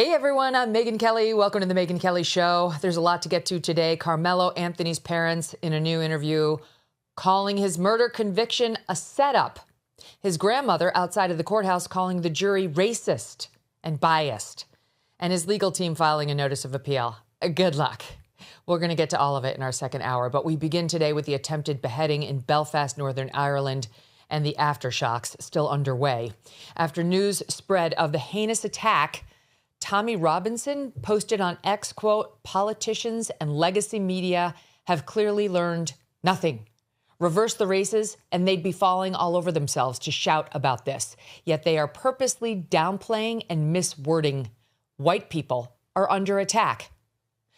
Hey everyone, I'm Megyn Kelly. Welcome to the Megyn Kelly Show. There's a lot to get to today. Karmelo Anthony's parents in a new interview calling his murder conviction a setup. His grandmother outside of the courthouse calling the jury racist and biased. And his legal team filing a notice of appeal. Good luck. We're going to get to all of it in our second hour, but we begin today with the attempted beheading in Belfast, Northern Ireland, and the aftershocks still underway. After news spread of the heinous attack, Tommy Robinson posted on X, quote, "Politicians and legacy media have clearly learned nothing. Reverse the races and they'd be falling all over themselves to shout about this. Yet they are purposely downplaying and miswording. White people are under attack."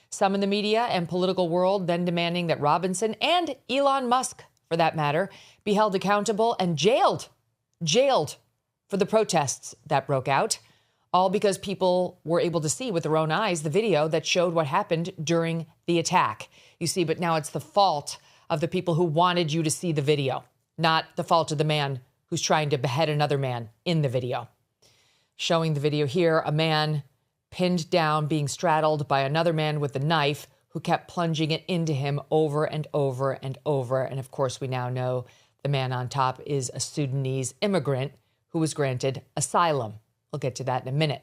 Some in the media and political world then demanding that Robinson and Elon Musk, for that matter, be held accountable and jailed for the protests that broke out. All because people were able to see with their own eyes the video that showed what happened during the attack. You see, but now it's the fault of the people who wanted you to see the video, not the fault of the man who's trying to behead another man in the video. Showing the video here, a man pinned down, being straddled by another man with a knife who kept plunging it into him over and over and over. And of course, we now know the man on top is a Sudanese immigrant who was granted asylum. We'll get to that in a minute.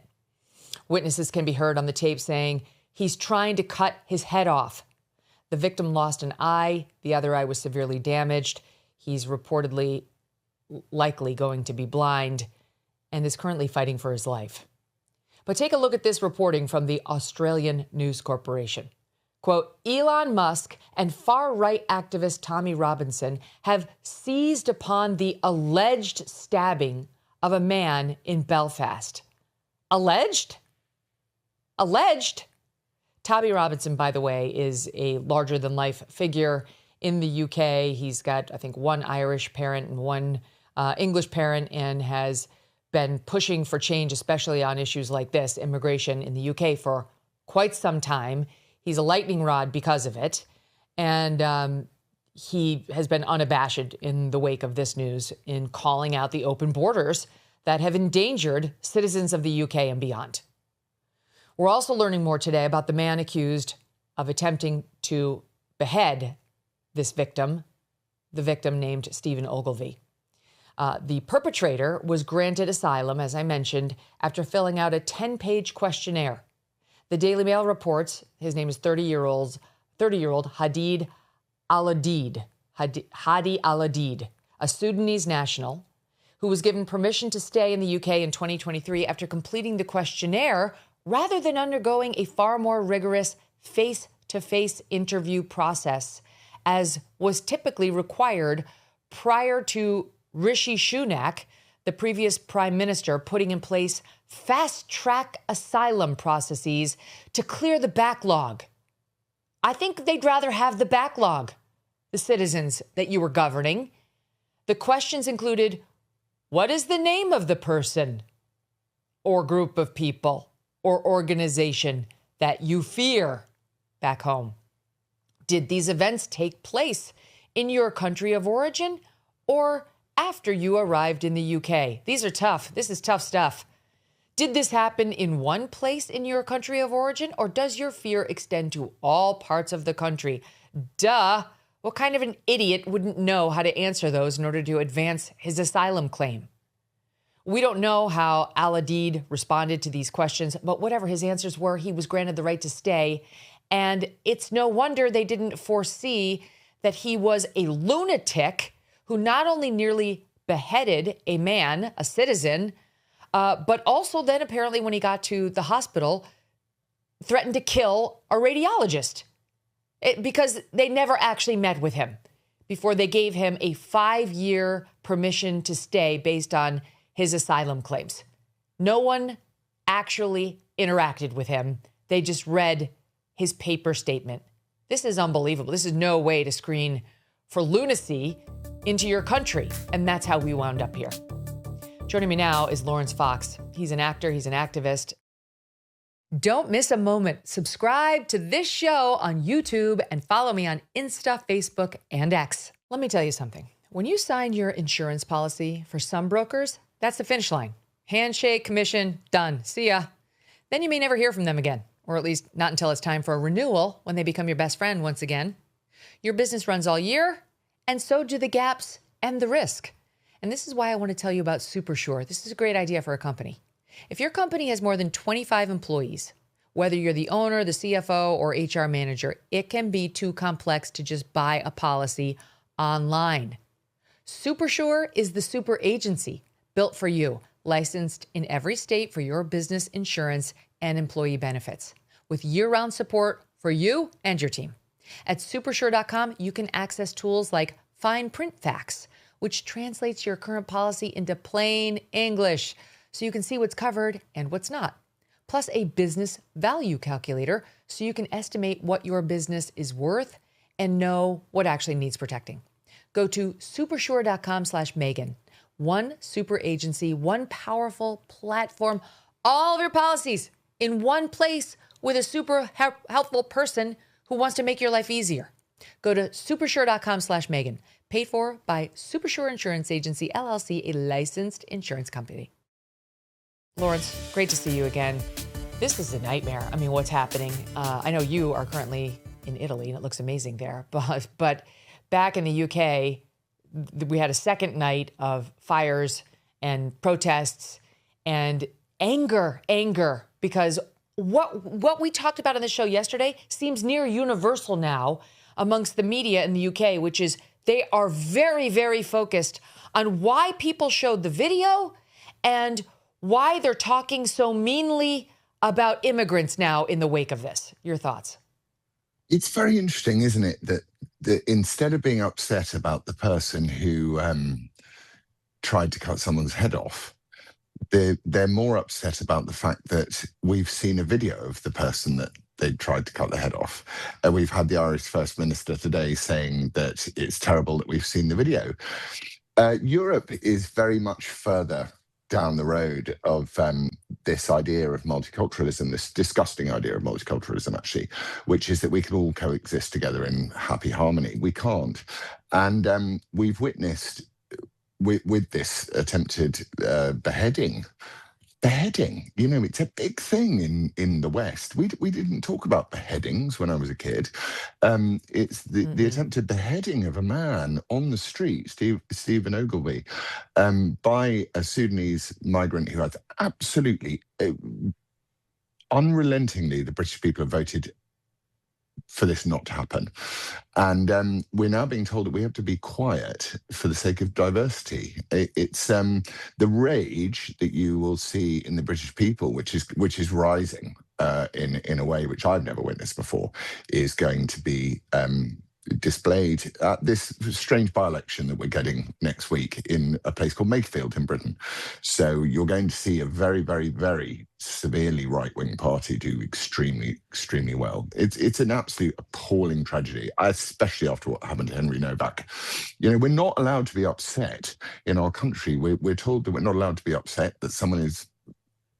Witnesses can be heard on the tape saying he's trying to cut his head off. The victim lost an eye. The other eye was severely damaged. He's reportedly likely going to be blind and is currently fighting for his life. But take a look at this reporting from the Australian News Corporation. Quote, "Elon Musk and far-right activist Tommy Robinson have seized upon the alleged stabbing of a man in Belfast." Alleged? Alleged? Tommy Robinson, by the way, is a larger-than-life figure in the UK. He's got, I think, one Irish parent and one English parent, and has been pushing for change, especially on issues like this, immigration in the UK, for quite some time. He's a lightning rod because of it. And he has been unabashed in the wake of this news in calling out the open borders that have endangered citizens of the UK and beyond. We're also learning more today about the man accused of attempting to behead this victim, the victim named Stephen Ogilvie. The perpetrator was granted asylum, as I mentioned, after filling out a 10-page questionnaire. The Daily Mail reports his name is 30-year-old Hadi Al-Adid, a Sudanese national who was given permission to stay in the UK in 2023 after completing the questionnaire rather than undergoing a far more rigorous face-to-face interview process, as was typically required prior to Rishi Sunak, the previous prime minister, putting in place fast-track asylum processes to clear the backlog. I think they'd rather have the backlog, the citizens that you were governing. The questions included, what is the name of the person or group of people or organization that you fear back home? Did these events take place in your country of origin or after you arrived in the UK? These are tough. This is tough stuff. Did this happen in one place in your country of origin, or does your fear extend to all parts of the country? Duh. What kind of an idiot wouldn't know how to answer those in order to advance his asylum claim? We don't know how Al-Adid responded to these questions, but whatever his answers were, he was granted the right to stay. And it's no wonder they didn't foresee that he was a lunatic who not only nearly beheaded a man, a citizen, but also then apparently when he got to the hospital, threatened to kill a radiologist because they never actually met with him before they gave him a 5-year permission to stay based on his asylum claims. No one actually interacted with him. They just read his paper statement. This is unbelievable. This is no way to screen for lunacy into your country. And that's how we wound up here. Joining me now is Laurence Fox. He's an actor. He's an activist. Don't miss a moment. Subscribe to this show on YouTube and follow me on Insta, Facebook, and X. Let me tell you something. When you sign your insurance policy, for some brokers, that's the finish line. Handshake, commission, done. See ya. Then you may never hear from them again, or at least not until it's time for a renewal when they become your best friend once again. Your business runs all year, and so do the gaps and the risk. And this is why I want to tell you about SuperSure. This is a great idea for a company. If your company has more than 25 employees, whether you're the owner, the CFO, or HR manager, it can be too complex to just buy a policy online. SuperSure is the super agency built for you, licensed in every state for your business insurance and employee benefits, with year-round support for you and your team. At supersure.com, you can access tools like Fine Print Facts, which translates your current policy into plain English so you can see what's covered and what's not. Plus a business value calculator so you can estimate what your business is worth and know what actually needs protecting. Go to supersure.com/Megyn. One super agency, one powerful platform, all of your policies in one place with a super helpful person who wants to make your life easier. Go to supersure.com/Megyn. Paid for by SuperSure Insurance Agency, LLC, a licensed insurance company. Lawrence, great to see you again. This is a nightmare. I mean, what's happening? I know you are currently in Italy, and it looks amazing there. But back in the UK, we had a second night of fires and protests and anger, because what we talked about on the show yesterday seems near universal now amongst the media in the UK, which is they are very, very focused on why people showed the video and why they're talking so meanly about immigrants now in the wake of this. Your thoughts? It's very interesting, isn't it, that instead of being upset about the person who tried to cut someone's head off, they're more upset about the fact that we've seen a video of the person that they tried to cut the head off. We've had the Irish First Minister today saying that it's terrible that we've seen the video. Europe is very much further down the road of this idea of multiculturalism, this disgusting idea of multiculturalism, actually, which is that we can all coexist together in happy harmony. We can't. And we've witnessed with this attempted beheading, you know, it's a big thing in the West. We didn't talk about beheadings when I was a kid. It's the attempted beheading of a man on the street, Stephen Ogilvy, by a Sudanese migrant who has absolutely, unrelentingly, the British people have voted for this not to happen. And we're now being told that we have to be quiet for the sake of diversity. It's the rage that you will see in the British people, which is rising in a way which I've never witnessed before, is going to be displayed at this strange by-election that we're getting next week in a place called Mayfield in Britain. So you're going to see a very, very, very severely right-wing party do extremely, extremely well. It's an absolute appalling tragedy, especially after what happened to Henry Novak. You know, we're not allowed to be upset in our country. We're told that we're not allowed to be upset that someone is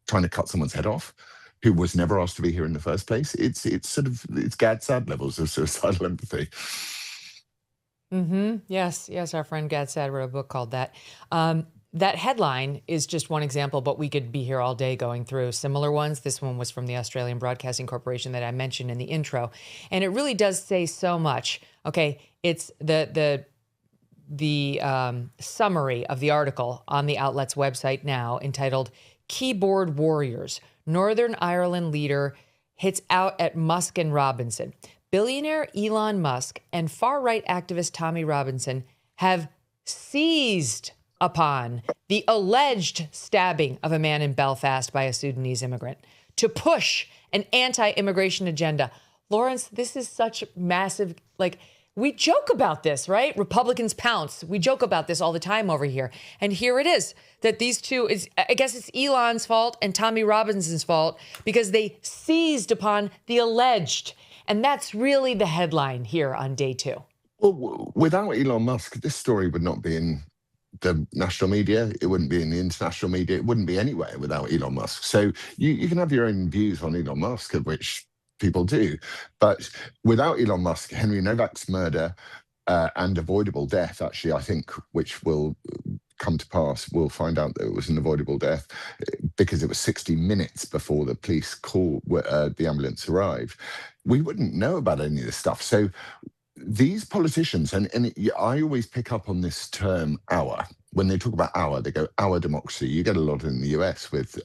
trying to cut someone's head off, who was never asked to be here in the first place. It's Gad Sad levels of suicidal empathy. Yes, our friend Gad Sad wrote a book called that. That headline is just one example, but we could be here all day going through similar ones. This one was from the Australian Broadcasting Corporation that I mentioned in the intro, and it really does say so much. Okay, it's the summary of the article on the outlet's website now, entitled "Keyboard Warriors: Northern Ireland leader hits out at Musk and Robinson. Billionaire Elon Musk and far-right activist Tommy Robinson have seized upon the alleged stabbing of a man in Belfast by a Sudanese immigrant to push an anti-immigration agenda." Lawrence, this is such massive, we joke about this, right? Republicans pounce. We joke about this all the time over here. And here it is, that these two, I guess it's Elon's fault and Tommy Robinson's fault because they seized upon the alleged. And that's really the headline here on day two. Well, without Elon Musk, this story would not be in the national media. It wouldn't be in the international media. It wouldn't be anywhere without Elon Musk. So you can have your own views on Elon Musk, of which people do. But without Elon Musk, Henry Novak's murder and avoidable death, actually, I think, which will come to pass, we'll find out that it was an avoidable death because it was 60 minutes before the police call, the ambulance arrived. We wouldn't know about any of this stuff. So these politicians, I always pick up on this term, our. When they talk about our, they go, our democracy. You get a lot in the US with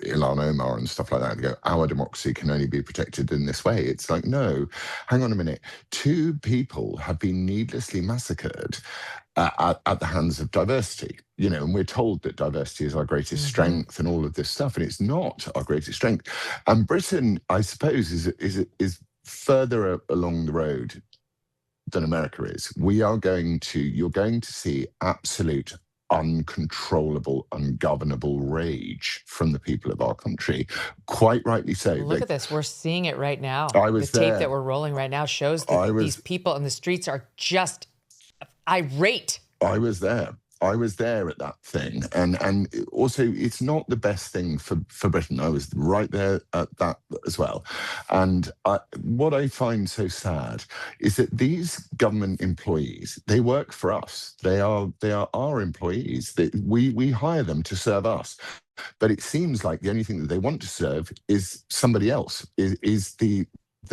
Ilhan Omar and stuff like that. They go, our democracy can only be protected in this way. It's like, no, hang on a minute. 2 people have been needlessly massacred at the hands of diversity, and we're told that diversity is our greatest strength and all of this stuff, and it's not our greatest strength. And Britain, I suppose, is further along the road than America is. You're going to see absolute uncontrollable, ungovernable rage from the people of our country. Quite rightly so. Look at this. We're seeing it right now. The tape that we're rolling right now shows that these people in the streets are just irate. I was there at that thing. And also, it's not the best thing for Britain. I was right there at that as well. And what I find so sad is that these government employees, they work for us. They are our employees. We hire them to serve us. But it seems like the only thing that they want to serve is somebody else, is the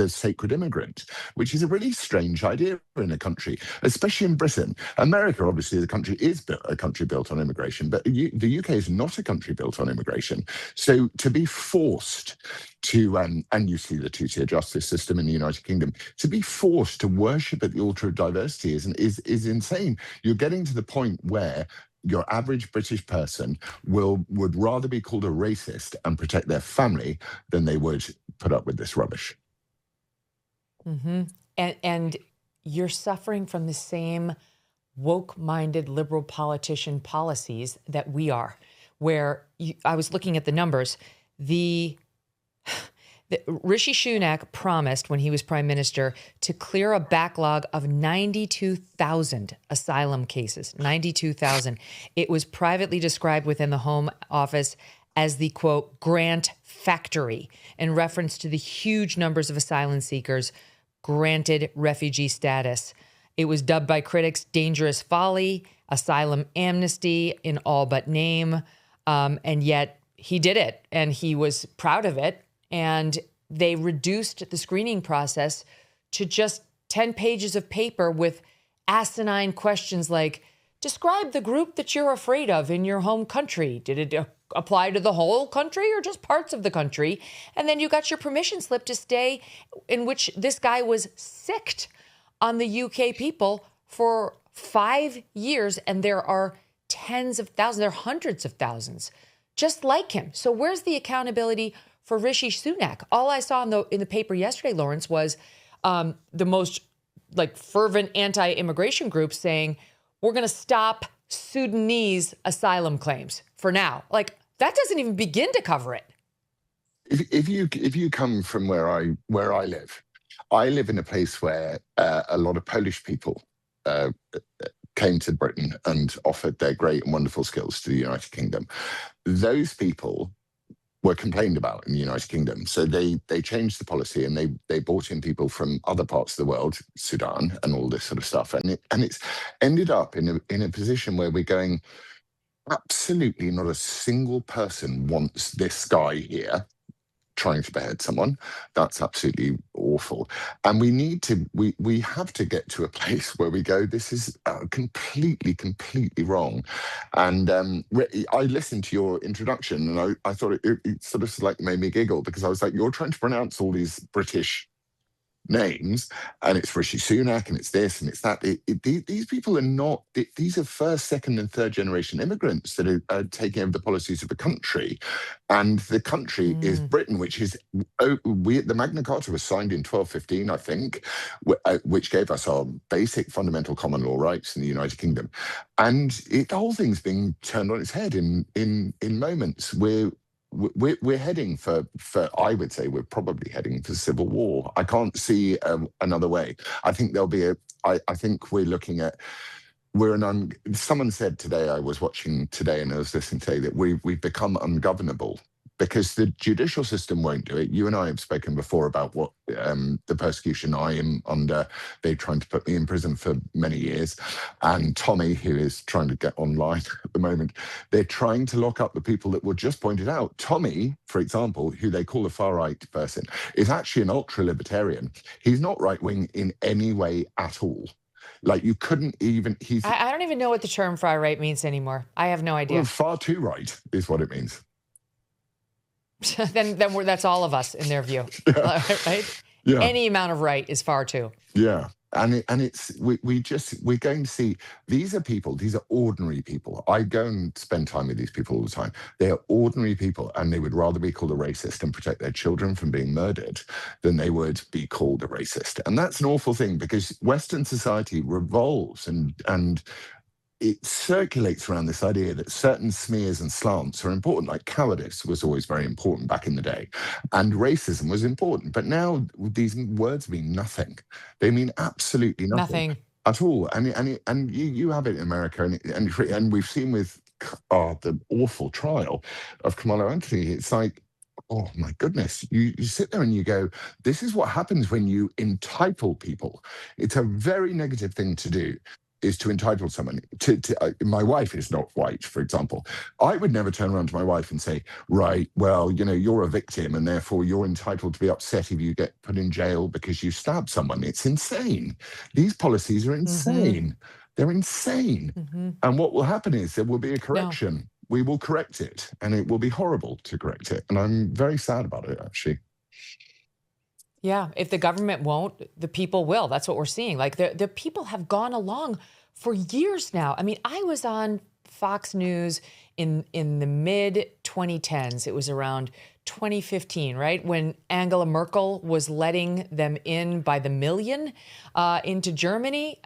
sacred immigrant, which is a really strange idea in a country, especially in Britain. America, obviously, the country is a country built on immigration, but the UK is not a country built on immigration. So to be forced to, and you see the two-tier justice system in the United Kingdom, to be forced to worship at the altar of diversity is insane. You're getting to the point where your average British person would rather be called a racist and protect their family than they would put up with this rubbish. And you're suffering from the same woke-minded liberal politician policies that we are, where I was looking at the numbers. The Rishi Sunak promised when he was prime minister to clear a backlog of 92,000 asylum cases, 92,000. It was privately described within the Home Office as the, quote, grant factory, in reference to the huge numbers of asylum seekers granted refugee status. It was dubbed by critics dangerous folly, asylum amnesty in all but name. And yet he did it, and he was proud of it. And they reduced the screening process to just 10 pages of paper with asinine questions like, describe the group that you're afraid of in your home country. Did it apply to the whole country or just parts of the country? And then you got your permission slip to stay, in which this guy was sicked on the UK people for 5 years. And there are tens of thousands, there are hundreds of thousands just like him. So where's the accountability for Rishi Sunak? All I saw in the paper yesterday, Laurence, was the most fervent anti-immigration groups saying, we're going to stop Sudanese asylum claims for now. That doesn't even begin to cover it. If you come from where I live in a place where a lot of Polish people came to Britain and offered their great and wonderful skills to the United Kingdom. Those people were complained about in the United Kingdom. So they changed the policy, and they brought in people from other parts of the world, Sudan and all this sort of stuff. And it's ended up in a position where we're going, absolutely not a single person wants this guy here trying to behead someone. That's absolutely awful. And we have to get to a place where we go, this is completely wrong. And I listened to your introduction, and I thought it sort of made me giggle, because I was like, you're trying to pronounce all these British names, and it's Rishi Sunak, and it's this, and it's that. These people are not, these are first, second, and third generation immigrants that are taking over the policies of the country. And the country is Britain, which is, the Magna Carta was signed in 1215, I think, which gave us our basic fundamental common law rights in the United Kingdom. And the whole thing's being turned on its head in moments. We're heading for, I would say, we're probably heading for civil war. I can't see another way. I think there'll be I think we're looking at, someone said today, I was watching today and I was listening today, that we've become ungovernable because the judicial system won't do it. You and I have spoken before about what the persecution I am under. They're trying to put me in prison for many years. And Tommy, who is trying to get online at the moment, they're trying to lock up the people that were just pointed out. Tommy, for example, who they call a far-right person, is actually an ultra-libertarian. He's not right-wing in any way at all. Like, you couldn't even... I don't even know what the term far-right means anymore. I have no idea. Well, far too right is what it means. then that's all of us in their view, Yeah. right? Yeah. Any amount of right is far too. Yeah. And we're going to see, these are people, these are ordinary people. I go and spend time with these people all the time. They are ordinary people, and they would rather be called a racist and protect their children from being murdered than they would be called a racist. And that's an awful thing, because Western society revolves and it circulates around this idea that certain smears and slants are important, like cowardice was always very important back in the day, and racism was important. But now these words mean nothing. They mean absolutely nothing at all. And you have it in America, and we've seen with the awful trial of Karmelo Anthony. It's like, oh my goodness, you sit there and you go, this is what happens when you entitle people. It's a very negative thing to do, is to entitle someone. My wife is not white, for example. I would never turn around to my wife and say, right, well, you're a victim and therefore you're entitled to be upset if you get put in jail because you stabbed someone. It's insane. These policies are insane. Mm-hmm. They're insane. Mm-hmm. And what will happen is there will be a correction. No. We will correct it, and it will be horrible to correct it. And I'm very sad about it, actually. Yeah, if the government won't, the people will. That's what we're seeing. Like, the people have gone along for years now. I mean, I was on Fox News in the mid-2010s. It was around 2015, right, when Angela Merkel was letting them in by the million into Germany,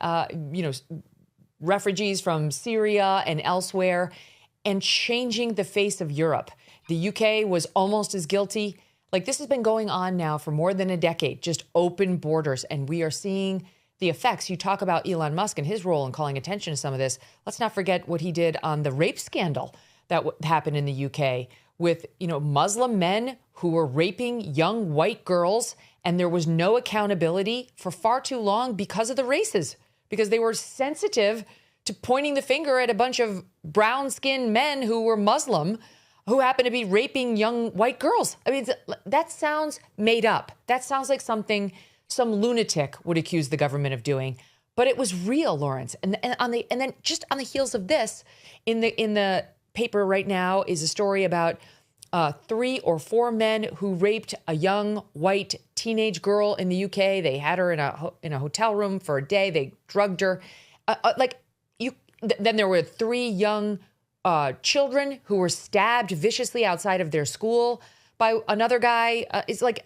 refugees from Syria and elsewhere, and changing the face of Europe. The UK was almost as guilty. Like, this has been going on now for more than a decade, just open borders, and we are seeing the effects. You talk about Elon Musk and his role in calling attention to some of this. Let's not forget what he did on the rape scandal that happened in the UK with, Muslim men who were raping young white girls, and there was no accountability for far too long because of the races, because they were sensitive to pointing the finger at a bunch of brown-skinned men who were Muslim, who happen to be raping young white girls. I mean, that sounds made up. That sounds like something some lunatic would accuse the government of doing. But it was real, Laurence. And then just on the heels of this, in the paper right now is a story about 3 or 4 men who raped a young white teenage girl in the UK. They had her in a hotel room for a day. They drugged her. Then there were 3 young children who were stabbed viciously outside of their school by another guy. It's like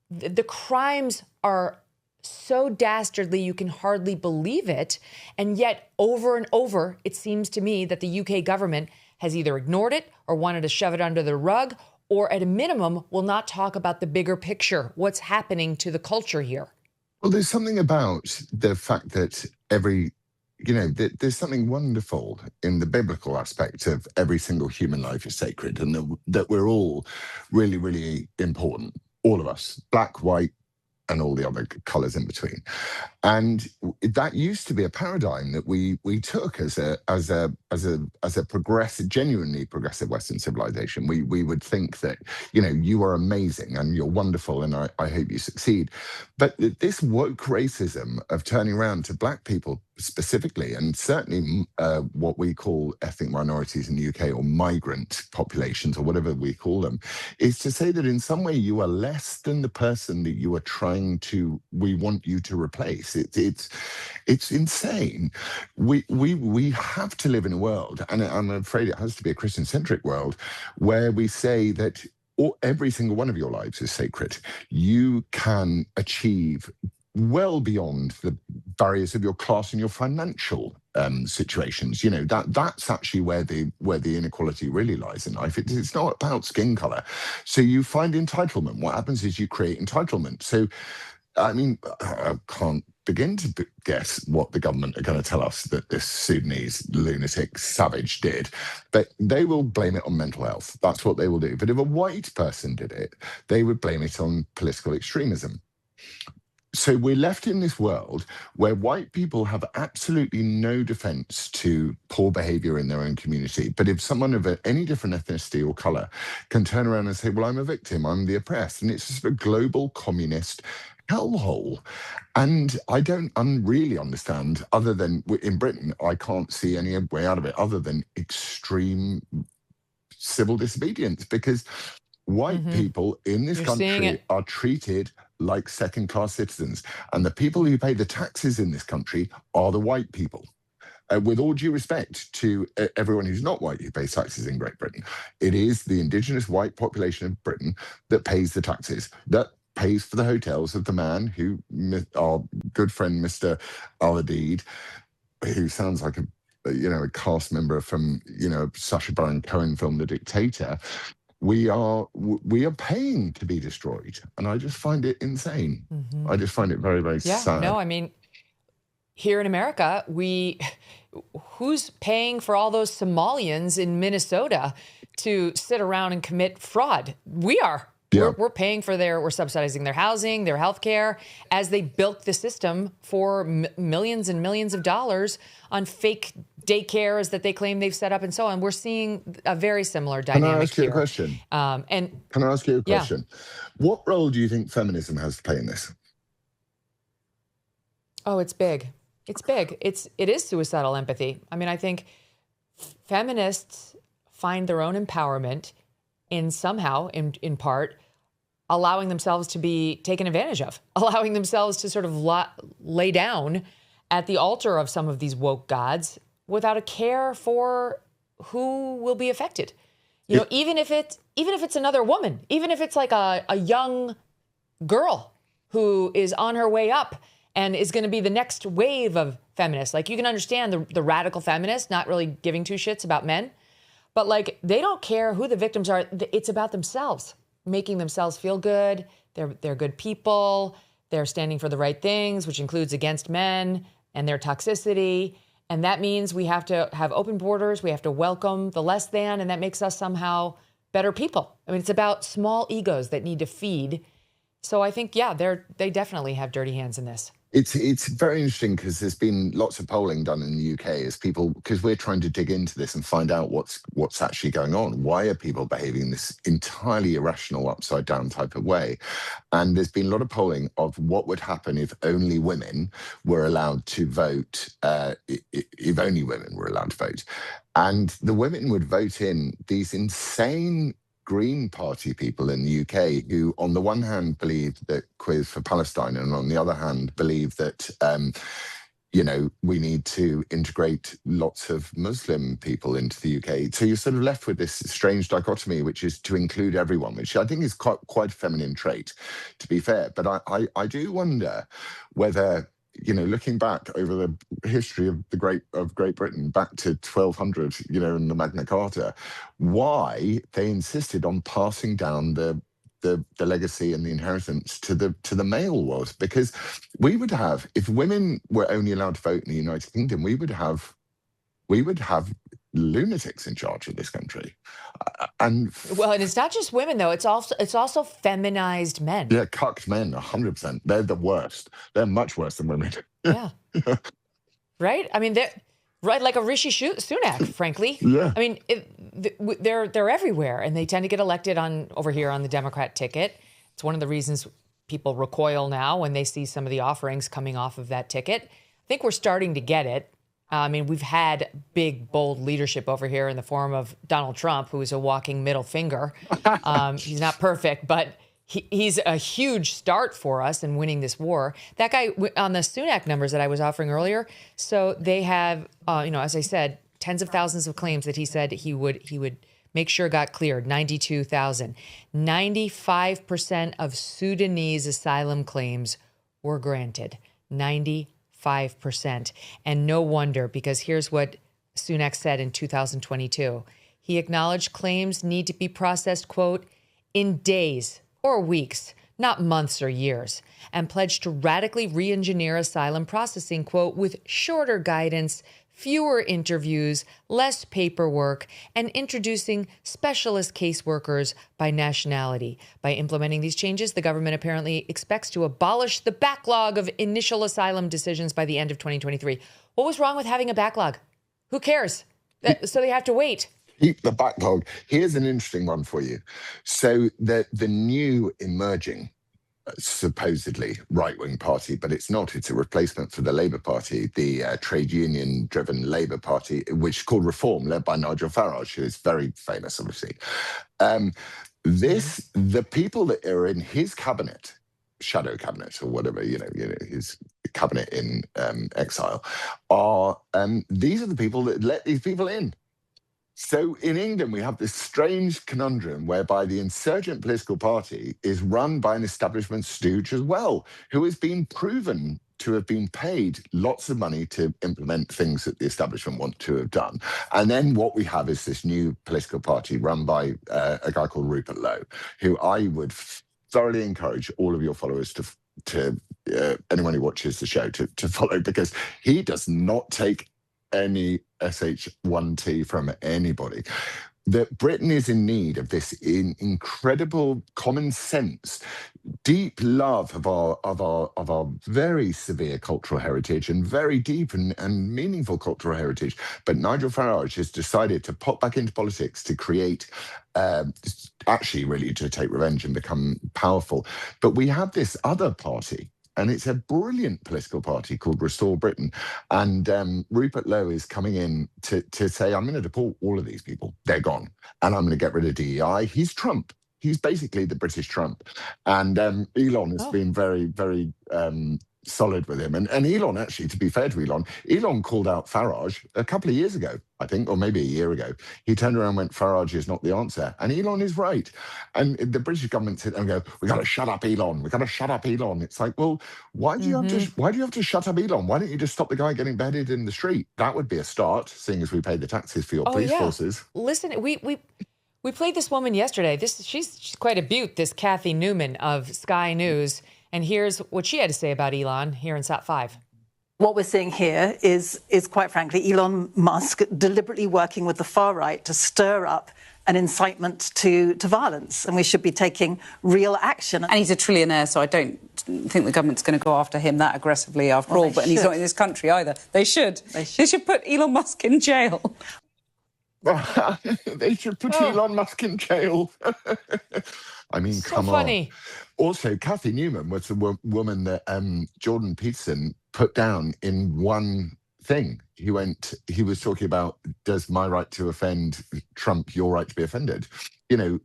the crimes are so dastardly you can hardly believe it. And yet over and over, it seems to me that the UK government has either ignored it or wanted to shove it under the rug, or at a minimum will not talk about the bigger picture, what's happening to the culture here. Well, there's something about the fact that there's something wonderful in the biblical aspect of every single human life is sacred, and that we're all really, really important. All of us, black, white, and all the other colors in between. And that used to be a paradigm that we took as a progressive, genuinely progressive Western civilization. We would think that, you are amazing and you're wonderful and I hope you succeed. But this woke racism of turning around to black people specifically, and certainly what we call ethnic minorities in the UK, or migrant populations, or whatever we call them, is to say that in some way you are less than the person that you are we want you to replace. It's insane. We have to live in a world, and I'm afraid it has to be a Christian-centric world, where we say that every single one of your lives is sacred. You can achieve well beyond the barriers of your class and your financial situations. That's actually where the inequality really lies in life. It's not about skin color. So you find entitlement. What happens is you create entitlement. So I mean, I can't begin to guess what the government are going to tell us that this Sudanese lunatic savage did, but they will blame it on mental health. That's what they will do. But if a white person did it, they would blame it on political extremism. So we're left in this world where white people have absolutely no defense to poor behavior in their own community. But if someone of any different ethnicity or color can turn around and say, well, I'm a victim, I'm the oppressed, and it's just a global communist hellhole. And I don't really understand, other than in Britain, I can't see any way out of it other than extreme civil disobedience, because white people in this country are treated like second-class citizens. And the people who pay the taxes in this country are the white people. With all due respect to everyone who's not white who pays taxes in Great Britain, it is the indigenous white population of Britain that pays the taxes, that pays for the hotels of the man who, our good friend, Mr. Al-Adid, who sounds like a cast member from, Sacha Baron Cohen film, The Dictator. We are paying to be destroyed, and I just find it insane. I just find it very, very sad. No, I mean, here in America, who's paying for all those Somalians in Minnesota to sit around and commit fraud? We are. Yeah. We're paying for we're subsidizing their housing, their health care, as they built the system for millions and millions of dollars on fake daycares that they claim they've set up and so on. We're seeing a very similar dynamic here. Can I ask you a question? Can I ask you a question? What role do you think feminism has to play in this? Oh, it's big. It's big. It is suicidal empathy. I mean, I think feminists find their own empowerment in somehow, in part, allowing themselves to be taken advantage of, allowing themselves to sort of lay down at the altar of some of these woke gods without a care for who will be affected. Even if it's another woman, even if it's like a young girl who is on her way up and is going to be the next wave of feminists. Like, you can understand the radical feminists not really giving two shits about men, but like, they don't care who the victims are. It's about themselves, making themselves feel good. They're good people. They're standing for the right things, which includes against men and their toxicity. And that means we have to have open borders. We have to welcome the less than, and that makes us somehow better people. I mean, it's about small egos that need to feed. So I think, they definitely have dirty hands in this. It's very interesting because there's been lots of polling done in the UK as because we're trying to dig into this and find out what's actually going on. Why are people behaving in this entirely irrational, upside down type of way? And there's been a lot of polling of what would happen if only women were allowed to vote, if only women were allowed to vote. And the women would vote in these insane Green Party people in the UK who, on the one hand, believe that queers for Palestine, and on the other hand, believe that, we need to integrate lots of Muslim people into the UK. So you're sort of left with this strange dichotomy, which is to include everyone, which I think is quite a feminine trait, to be fair. But I do wonder whether, looking back over the history of Great Britain back to 1200, in the Magna Carta, why they insisted on passing down the legacy and the inheritance to the male was, because we would have, if women were only allowed to vote in the United Kingdom, we would have lunatics in charge of this country. And it's not just women though. It's also feminized men. Yeah, cucked men, 100%. They're the worst. They're much worse than women. Yeah. Right? I mean, they're right, like a Rishi Sunak, frankly. Yeah. I mean, they're everywhere, and they tend to get elected over here on the Democrat ticket. It's one of the reasons people recoil now when they see some of the offerings coming off of that ticket. I think we're starting to get it. I mean, we've had big, bold leadership over here in the form of Donald Trump, who is a walking middle finger. He's not perfect, but he's a huge start for us in winning this war. That guy on the Sunak numbers that I was offering earlier. So they have, as I said, tens of thousands of claims that he said he would make sure got cleared. 92,000. 95% of Sudanese asylum claims were granted. 95%. And no wonder, because here's what Sunak said in 2022. He acknowledged claims need to be processed, quote, in days or weeks not months or years, and pledged to radically re-engineer asylum processing, quote, with shorter guidance, fewer interviews, less paperwork, and introducing specialist caseworkers by nationality. By implementing these changes, the government apparently expects to abolish the backlog of initial asylum decisions by the end of 2023. What was wrong with having a backlog? Who cares? So they have to wait. Keep the backlog. Here's an interesting one for you. So the new emerging supposedly right-wing party, but it's not. It's a replacement for the Labour Party, the trade union-driven Labour Party, which is called Reform, led by Nigel Farage, who is very famous, obviously. The people that are in his cabinet, shadow cabinet or whatever, his cabinet in exile, are these are the people that let these people in. So in England, we have this strange conundrum whereby the insurgent political party is run by an establishment stooge as well, who has been proven to have been paid lots of money to implement things that the establishment want to have done. And then what we have is this new political party run by a guy called Rupert Lowe, who I would thoroughly encourage all of your followers to anyone who watches the show to follow, because he does not take any SH1T from anybody. That Britain is in need of this incredible common sense, deep love of our very severe cultural heritage and very deep and meaningful cultural heritage. But Nigel Farage has decided to pop back into politics to create, actually really to take revenge and become powerful. But we have this other party, and it's a brilliant political party called Restore Britain. And Rupert Lowe is coming in to say, I'm going to deport all of these people. They're gone. And I'm going to get rid of DEI. He's Trump. He's basically the British Trump. And Elon has been very, very solid with him. And Elon, actually, to be fair to Elon called out Farage a couple of years ago, I think, or maybe a year ago. He turned around and went, Farage is not the answer. And Elon is right. And the British government sit and go, we got to shut up Elon. We got to shut up Elon. It's like, well, why do you have to shut up Elon? Why don't you just stop the guy getting beheaded in the street? That would be a start, seeing as we pay the taxes for your police forces. Listen, we played this woman yesterday. She's quite a beaut, this Kathy Newman of Sky News. And here's what she had to say about Elon here in Sat 5. What we're seeing here is quite frankly, Elon Musk deliberately working with the far right to stir up an incitement to violence. And we should be taking real action. And he's a trillionaire, so I don't think the government's going to go after him that aggressively after all. But he's not in this country either. They should put Elon Musk in jail. They should put Elon Musk in jail. I mean, so come funny. on. Also, Kathy Newman was the woman that Jordan Peterson put down in one thing. He was talking about, does my right to offend trump your right to be offended?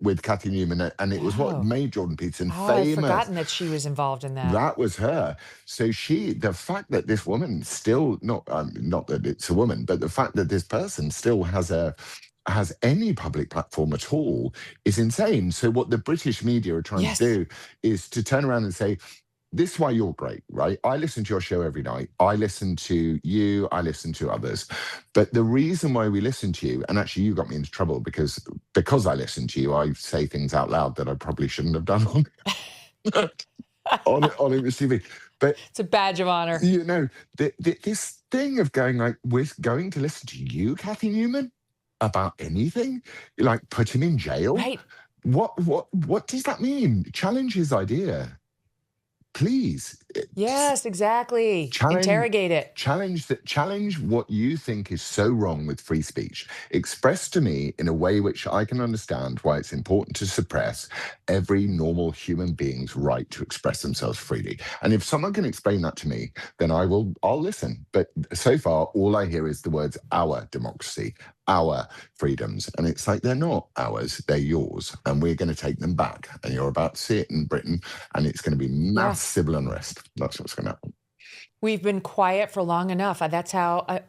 With Kathy Newman, and it was what made Jordan Peterson famous. I'd forgotten that she was involved in that. That was her. So the fact that this woman still, not that it's a woman, but the fact that this person still has any public platform at all is insane. So what the British media are trying to do is to turn around and say, this is why you're great, right? I listen to your show every night. I listen to you. I listen to others. But the reason why we listen to you, and actually you got me into trouble because I listen to you, I say things out loud that I probably shouldn't have done on English TV. But it's a badge of honor. This thing of going like, we're going to listen to you, Kathy Newman, about anything, like put him in jail. Right. What does that mean? Challenge his idea. Please. Yes, exactly. Interrogate it. Challenge what you think is so wrong with free speech. Express to me in a way which I can understand why it's important to suppress every normal human being's right to express themselves freely. And if someone can explain that to me, then I'll listen. But so far, all I hear is the words our democracy, our freedoms. And it's like, they're not ours, they're yours. And we're going to take them back. And you're about to see it in Britain. And it's going to be mass civil unrest. That's what's going to happen. We've been quiet for long enough. That's how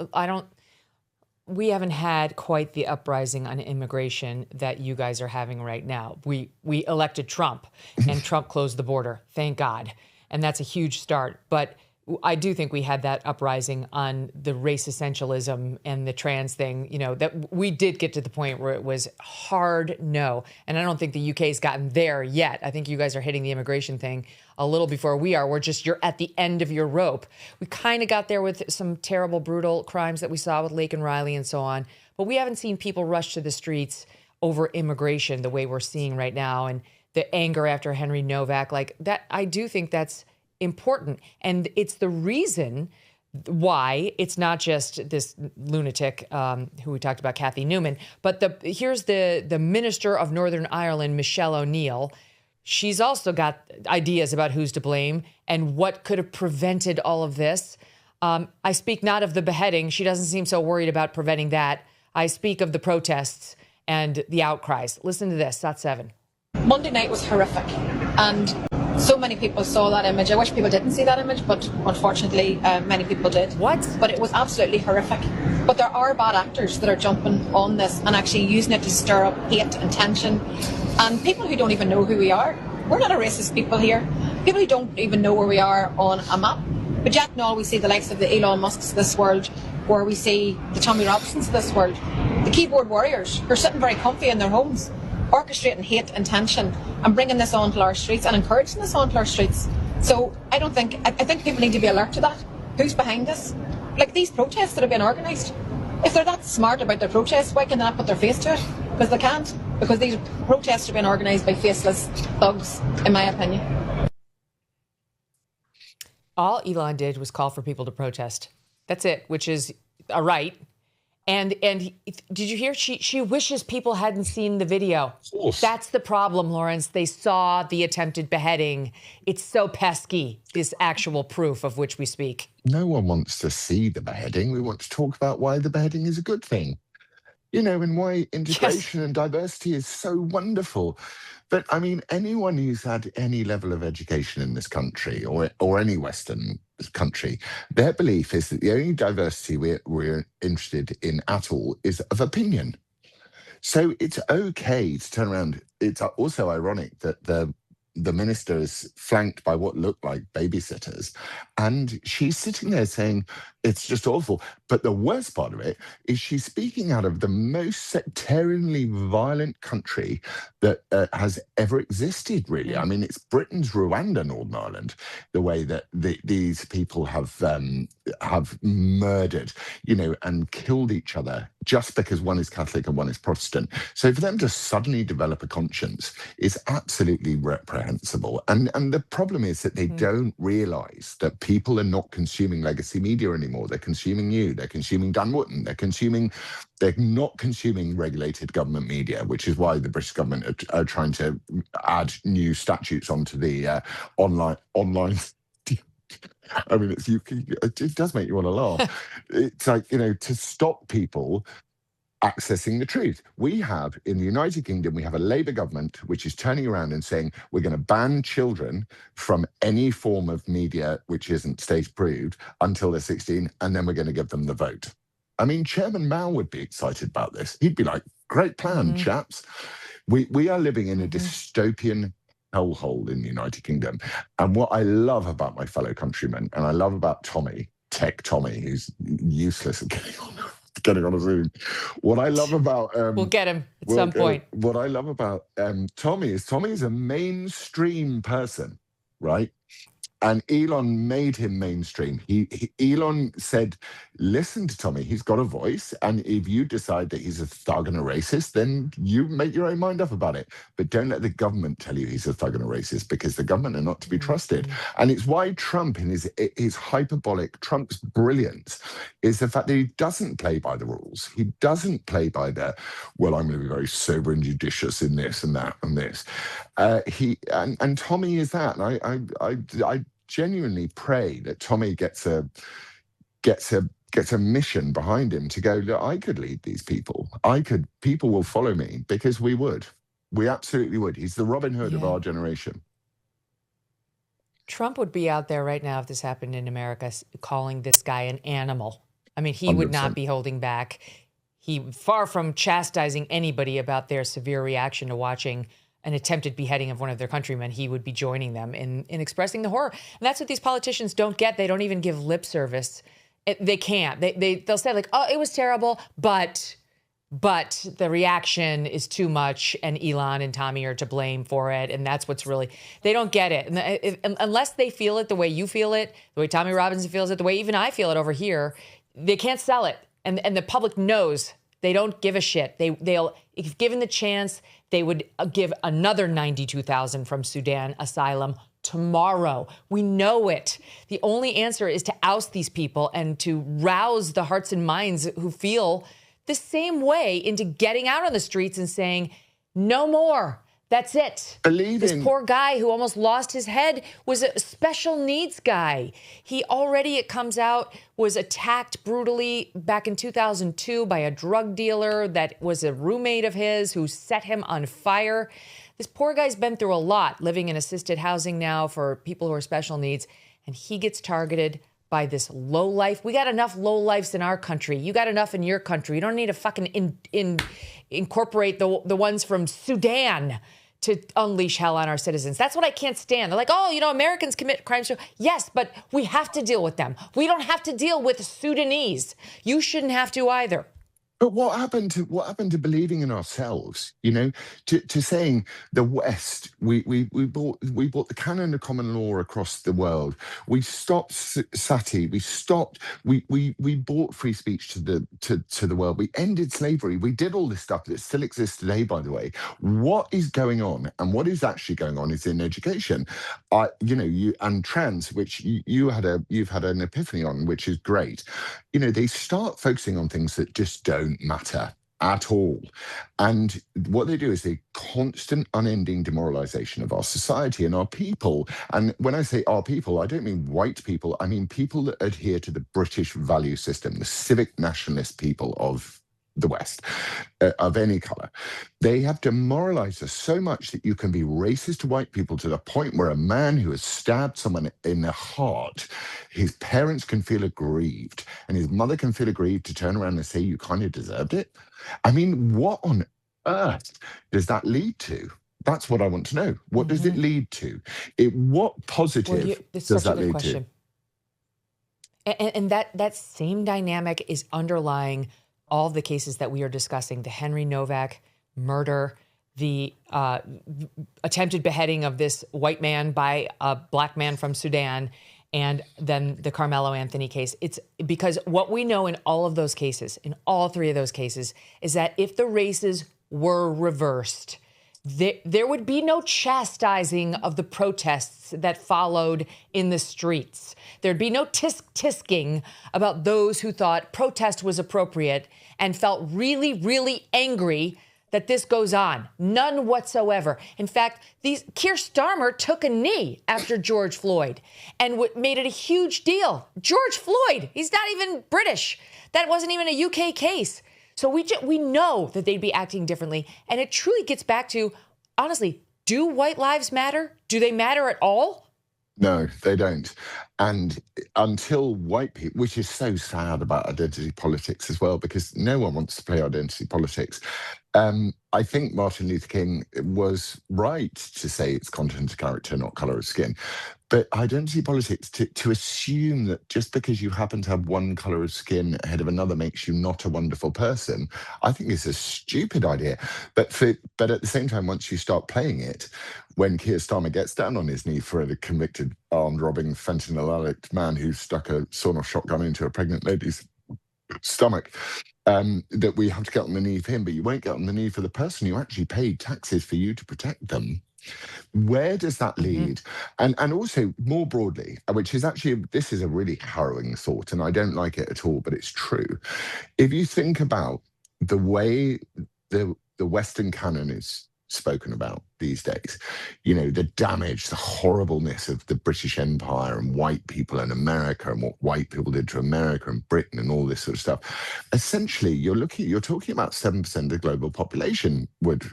we haven't had quite the uprising on immigration that you guys are having right now. We elected Trump and Trump closed the border. Thank God. And that's a huge start. But I do think we had that uprising on the race essentialism and the trans thing, you know, that we did get to the point where it was hard no. And I don't think the UK's gotten there yet. I think you guys are hitting the immigration thing a little before we are. You're at the end of your rope. We kind of got there with some terrible, brutal crimes that we saw with Lake and Riley and so on. But we haven't seen people rush to the streets over immigration the way we're seeing right now. And the anger after Henry Novak, like that, I do think that's important. And it's the reason why it's not just this lunatic who we talked about, Kathy Newman, but here's the Minister of Northern Ireland, Michelle O'Neill. She's also got ideas about who's to blame and what could have prevented all of this. I speak not of the beheading. She doesn't seem so worried about preventing that. I speak of the protests and the outcries. Listen to this, SAT7. Monday night was horrific, and so many people saw that image. I wish people didn't see that image, but unfortunately many people did. What? But it was absolutely horrific. But there are bad actors that are jumping on this and actually using it to stir up hate and tension, and people who don't even know who we are. We're not a racist people here. People who don't even know where we are on a map. But yet now we see the likes of the Elon Musks of this world, where we see the Tommy Robinsons of this world, the keyboard warriors who are sitting very comfy in their homes, orchestrating hate and tension and bringing this onto our streets and encouraging this onto our streets. So I think people need to be alert to that. Who's behind this? Like these protests that have been organised. If they're that smart about their protests, why can they not put their face to it? Because they can't. Because these protests have been organised by faceless thugs, in my opinion. All Elon did was call for people to protest. That's it, which is a right. And did you hear? She wishes people hadn't seen the video. That's the problem, Laurence. They saw the attempted beheading. It's so pesky, this actual proof of which we speak. No one wants to see the beheading. We want to talk about why the beheading is a good thing. You know, and why integration and diversity is so wonderful. But I mean, anyone who's had any level of education in this country or any Western country, their belief is that the only diversity we're interested in at all is of opinion. So it's okay to turn around. It's also ironic that the minister is flanked by what look like babysitters, and she's sitting there saying it's just awful. But the worst part of it is she's speaking out of the most sectarianly violent country that has ever existed, really. I mean, it's Britain's Rwanda, Northern Ireland, the way that these people have murdered, you know, and killed each other just because one is Catholic and one is Protestant. So for them to suddenly develop a conscience is absolutely reprehensible. And the problem is that they don't realise that people are not consuming legacy media anymore. They're consuming you. They're consuming Dan Wootton. They're not consuming regulated government media, which is why the British government are trying to add new statutes onto the online. I mean, it does make you want to laugh. It's like, you know, to stop people accessing the truth. We have, in the United Kingdom, we have a Labour government which is turning around and saying we're going to ban children from any form of media which isn't state-approved until they're 16, and then we're going to give them the vote. I mean, Chairman Mao would be excited about this. He'd be like, great plan, chaps. We are living in a dystopian hellhole in the United Kingdom. And what I love about my fellow countrymen, and I love about Tech Tommy, who's useless at getting on a Zoom. What I love about we'll get him at some point. What I love about Tommy's a mainstream person, right? And Elon made him mainstream. Elon said, listen to Tommy, he's got a voice. And if you decide that he's a thug and a racist, then you make your own mind up about it. But don't let the government tell you he's a thug and a racist, because the government are not to be trusted. And it's why Trump, in his hyperbolic, Trump's brilliance, is the fact that he doesn't play by the rules. He doesn't play by the, well, I'm going to be very sober and judicious in this and that and this. And Tommy is that. And I genuinely pray that Tommy gets a mission behind him to go, look, I could lead these people. People will follow me, because we absolutely would. He's the Robin Hood of our generation. Trump would be out there right now if this happened in America, calling this guy an animal. I mean, he would 100%. not be holding back. He, far from chastising anybody about their severe reaction to watching an attempted beheading of one of their countrymen, he would be joining them in expressing the horror. And that's what these politicians don't get. They don't even give lip service. They can't. They'll say like, oh, it was terrible, but the reaction is too much, and Elon and Tommy are to blame for it. And that's what's really, they don't get it. And unless they feel it the way you feel it, the way Tommy Robinson feels it, the way even I feel it over here, they can't sell it. And the public knows they don't give a shit. They'll, if given the chance, they would give another 92,000 from Sudan asylum tomorrow. We know it. The only answer is to oust these people and to rouse the hearts and minds who feel the same way into getting out on the streets and saying, no more. That's it. This poor guy who almost lost his head was a special needs guy. He already, it comes out, was attacked brutally back in 2002 by a drug dealer that was a roommate of his who set him on fire. This poor guy's been through a lot, living in assisted housing now for people who are special needs, and he gets targeted by this lowlife. We got enough lowlifes in our country. You got enough in your country. You don't need to fucking incorporate the ones from Sudan to unleash hell on our citizens. That's what I can't stand. They're like, oh, Americans commit crimes. Yes, but we have to deal with them. We don't have to deal with Sudanese. You shouldn't have to either. But what happened to believing in ourselves? To saying the West, we brought the canon of common law across the world. We stopped sati. We brought free speech to the world. We ended slavery. We did all this stuff that still exists today, by the way. What is going on, and what is actually going on, is in education. And trans, which you've had an epiphany on, which is great. They start focusing on things that just don't matter at all. And what they do is the constant, unending demoralization of our society and our people. And when I say our people, I don't mean white people. I mean people that adhere to the British value system, the civic nationalist people of the West, of any color. They have demoralized us so much that you can be racist to white people to the point where a man who has stabbed someone in the heart, his parents can feel aggrieved, and his mother can feel aggrieved to turn around and say, you kind of deserved it. I mean, what on earth does that lead to? That's what I want to know. What does it lead to? What positive does that lead to? And that same dynamic is underlying all the cases that we are discussing: the Henry Novak murder, the attempted beheading of this white man by a black man from Sudan, and then the Karmelo Anthony case. It's because what we know in all of those cases, in all three of those cases, is that if the races were reversed, there would be no chastising of the protests that followed in the streets. There'd be no tisk-tisking about those who thought protest was appropriate and felt really, really angry that this goes on. None whatsoever. In fact, Keir Starmer took a knee after George Floyd and made it a huge deal. George Floyd, he's not even British. That wasn't even a UK case. So we know that they'd be acting differently. And it truly gets back to, honestly, do white lives matter? Do they matter at all? No, they don't. And until white people, which is so sad about identity politics as well, because no one wants to play identity politics. I think Martin Luther King was right to say it's content of character, not colour of skin. But identity politics, to assume that just because you happen to have one colour of skin ahead of another makes you not a wonderful person, I think is a stupid idea. But at the same time, once you start playing it, when Keir Starmer gets down on his knee for a convicted armed robbing fentanyl addict man who stuck a sawn-off shotgun into a pregnant lady's stomach, that we have to get on the knee for him, but you won't get on the knee for the person who actually paid taxes for you to protect them. Where does that lead? And also more broadly, which is actually, this is a really harrowing thought, and I don't like it at all, but it's true. If you think about the way the Western canon is spoken about these days, the damage, the horribleness of the British Empire and white people and America and what white people did to America and Britain and all this sort of stuff. Essentially, you're talking about 7% of the global population would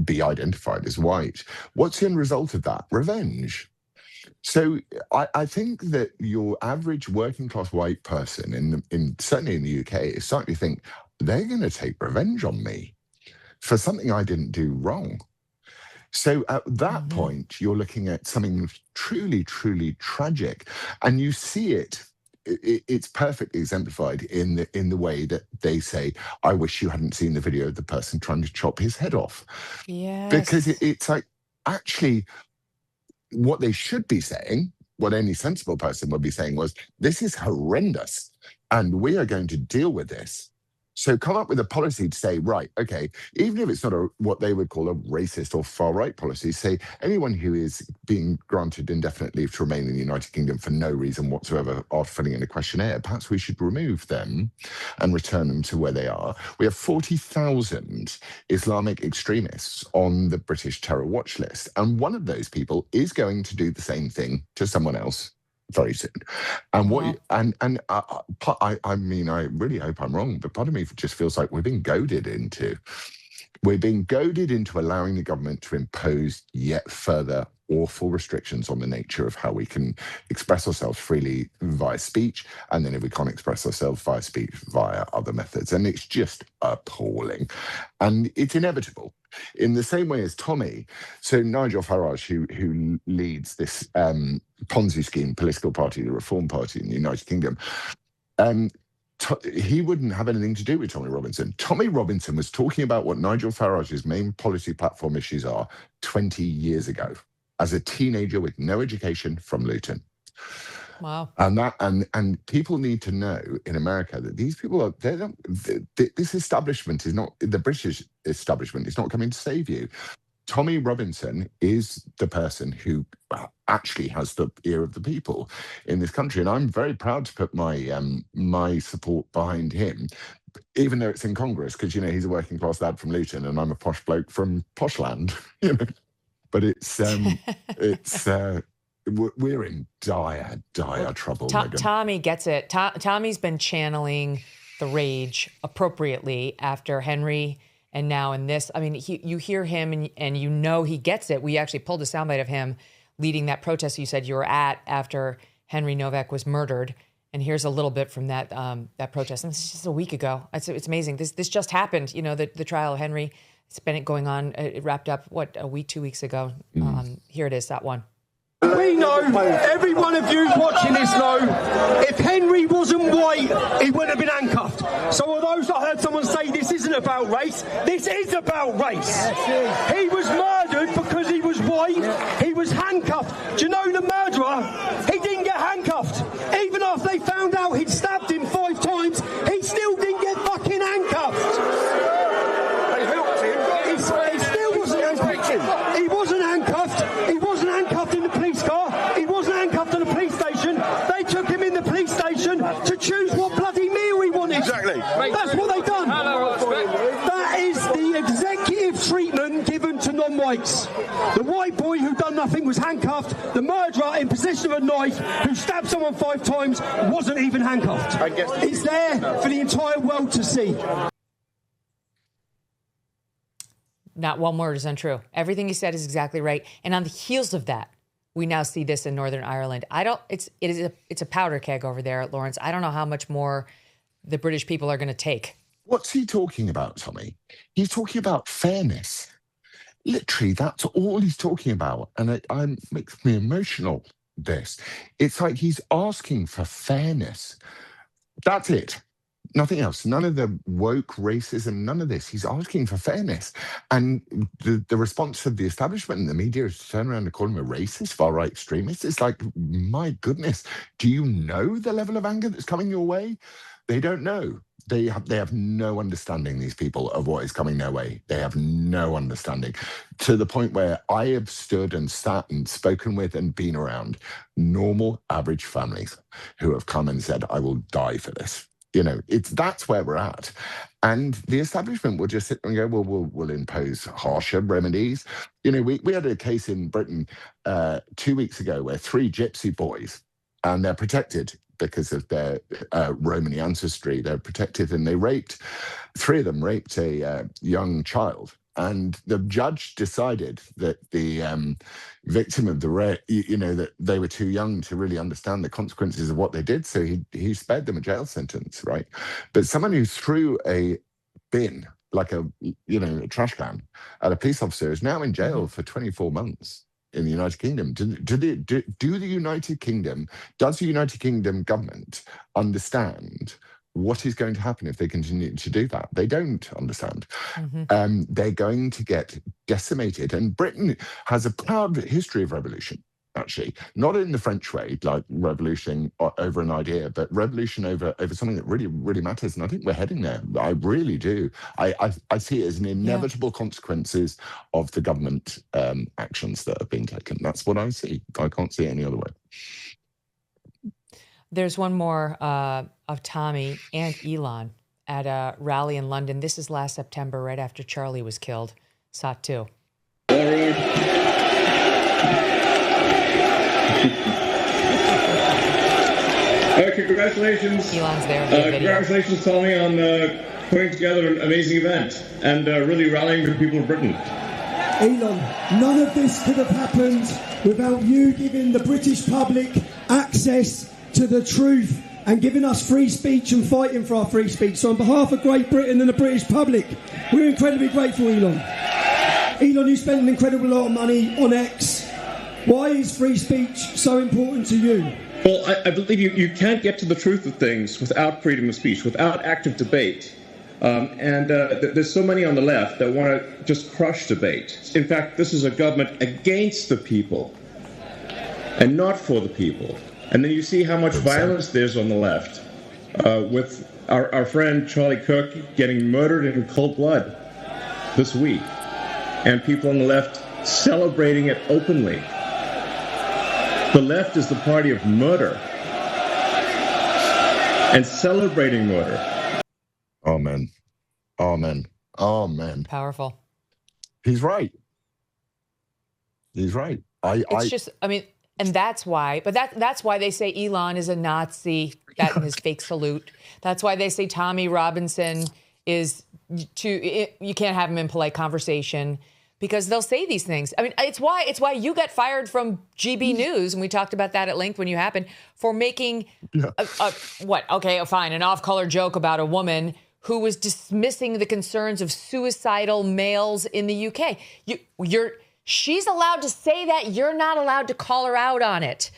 be identified as white. What's the end result of that? Revenge. So I think that your average working class white person, certainly in the UK, is starting to think they're going to take revenge on me for something I didn't do wrong. So at that point, you're looking at something truly, truly tragic, and you see it. It's perfectly exemplified in the way that they say, "I wish you hadn't seen the video of the person trying to chop his head off," because it's like, actually, what they should be saying, what any sensible person would be saying was, "This is horrendous, and we are going to deal with this." So come up with a policy to say, right, okay, even if it's not what they would call a racist or far-right policy, say anyone who is being granted indefinite leave to remain in the United Kingdom for no reason whatsoever after filling in a questionnaire, perhaps we should remove them and return them to where they are. We have 40,000 Islamic extremists on the British terror watch list, and one of those people is going to do the same thing to someone else very soon. And I mean, I really hope I'm wrong, but part of me just feels like we're being goaded into allowing the government to impose yet further awful restrictions on the nature of how we can express ourselves freely via speech, and then if we can't express ourselves via speech, via other methods. And it's just appalling. And it's inevitable. In the same way as Tommy, so Nigel Farage, who leads this Ponzi scheme political party, the Reform Party in the United Kingdom, he wouldn't have anything to do with Tommy Robinson. Tommy Robinson was talking about what Nigel Farage's main policy platform issues are 20 years ago, as a teenager with no education from Luton. Wow. And people need to know in America that these people are, this establishment is not, the British establishment is not coming to save you. Tommy Robinson is the person who actually has the ear of the people in this country. And I'm very proud to put my support behind him, even though it's in Congress, because, you know, he's a working class lad from Luton and I'm a posh bloke from Poshland, you know. But we're in dire trouble. Tommy gets it. Tommy's been channeling the rage appropriately after Henry, and now in this. I mean, you hear him and you know he gets it. We actually pulled a soundbite of him leading that protest you said you were at after Henry Novak was murdered. And here's a little bit from that protest. And this is just a week ago. It's amazing. This just happened. You know, the trial of Henry. It's been going on. It wrapped up, a week, 2 weeks ago. Here it is, that one. We know, every one of you watching this know, if Henry wasn't white, he wouldn't have been handcuffed. So although I heard someone say this isn't about race, this is about race. He was murdered because he was white, he was handcuffed. Do you know the murderer? He didn't get handcuffed. Even after they found out he'd stabbed him 5 times, he still didn't get fucking handcuffed. He still wasn't handcuffed. He wasn't handcuffed. He wasn't handcuffed in the police car. He wasn't handcuffed in the police station. They took him in the police station to choose what bloody meal he wanted. Exactly. That's what they've done. That is the executive treatment given to non-whites. The white boy who done nothing was handcuffed. The murderer in possession of a knife who stabbed someone 5 times wasn't even handcuffed. It's there for the entire world to see. Not one word is untrue. Everything he said is exactly right. And on the heels of that, we now see this in Northern Ireland. It's a powder keg over there, Laurence. I don't know how much more the British people are going to take. What's he talking about, Tommy? He's talking about fairness. Literally, that's all he's talking about. And it makes me emotional, this. It's like he's asking for fairness. That's it. Nothing else. None of the woke racism, none of this. He's asking for fairness. And the response of the establishment and the media is to turn around and call him a racist, far-right extremist. It's like, my goodness, do you know the level of anger that's coming your way? They don't know. They have no understanding, these people, of what is coming their way. They have no understanding, to the point where I have stood and sat and spoken with and been around normal, average families who have come and said, I will die for this. You know, that's where we're at. And the establishment will just sit and go, well, we'll impose harsher remedies. You know, we had a case in Britain 2 weeks ago where 3 gypsy boys, and they're protected because of their Romany ancestry, they're protected, and 3 of them raped a young child. And the judge decided that the victim of the rape, that they were too young to really understand the consequences of what they did. So he spared them a jail sentence, right? But someone who threw a bin like a a trash can at a police officer, is now in jail for 24 months in the United Kingdom. Does the United Kingdom government understand what is going to happen if they continue to do that? They don't understand. They're going to get decimated. And Britain has a proud history of revolution, actually. Not in the French way, like revolution over an idea, but revolution over something that really, really matters. And I think we're heading there. I really do. I see it as an inevitable consequences of the government actions that are being taken. That's what I see. I can't see it any other way. There's one more of Tommy and Elon at a rally in London. This is last September, right after Charlie was killed. Saw it too. Congratulations. Elon's there. Congratulations, Tommy, on putting together an amazing event and really rallying the people of Britain. Elon, none of this could have happened without you giving the British public access to the truth and giving us free speech and fighting for our free speech. So on behalf of Great Britain and the British public, we're incredibly grateful, Elon. Elon, you spend an incredible lot of money on X. Why is free speech so important to you? Well, I believe you can't get to the truth of things without freedom of speech, without active debate. There's so many on the left that want to just crush debate. In fact, this is a government against the people and not for the people. And then you see how much violence there's on the left, with our friend Charlie Kirk getting murdered in cold blood this week, and people on the left celebrating it openly. The left is the party of murder and celebrating murder. Amen. Amen. Amen. Powerful. He's right. He's right. And that's why, but that's why they say Elon is a Nazi, that in his fake salute. That's why they say Tommy Robinson you can't have him in polite conversation, because they'll say these things. I mean, it's why you got fired from GB News, and we talked about that at length when you happened, for making an off-color joke about a woman who was dismissing the concerns of suicidal males in the UK. She's allowed to say that. You're not allowed to call her out on it.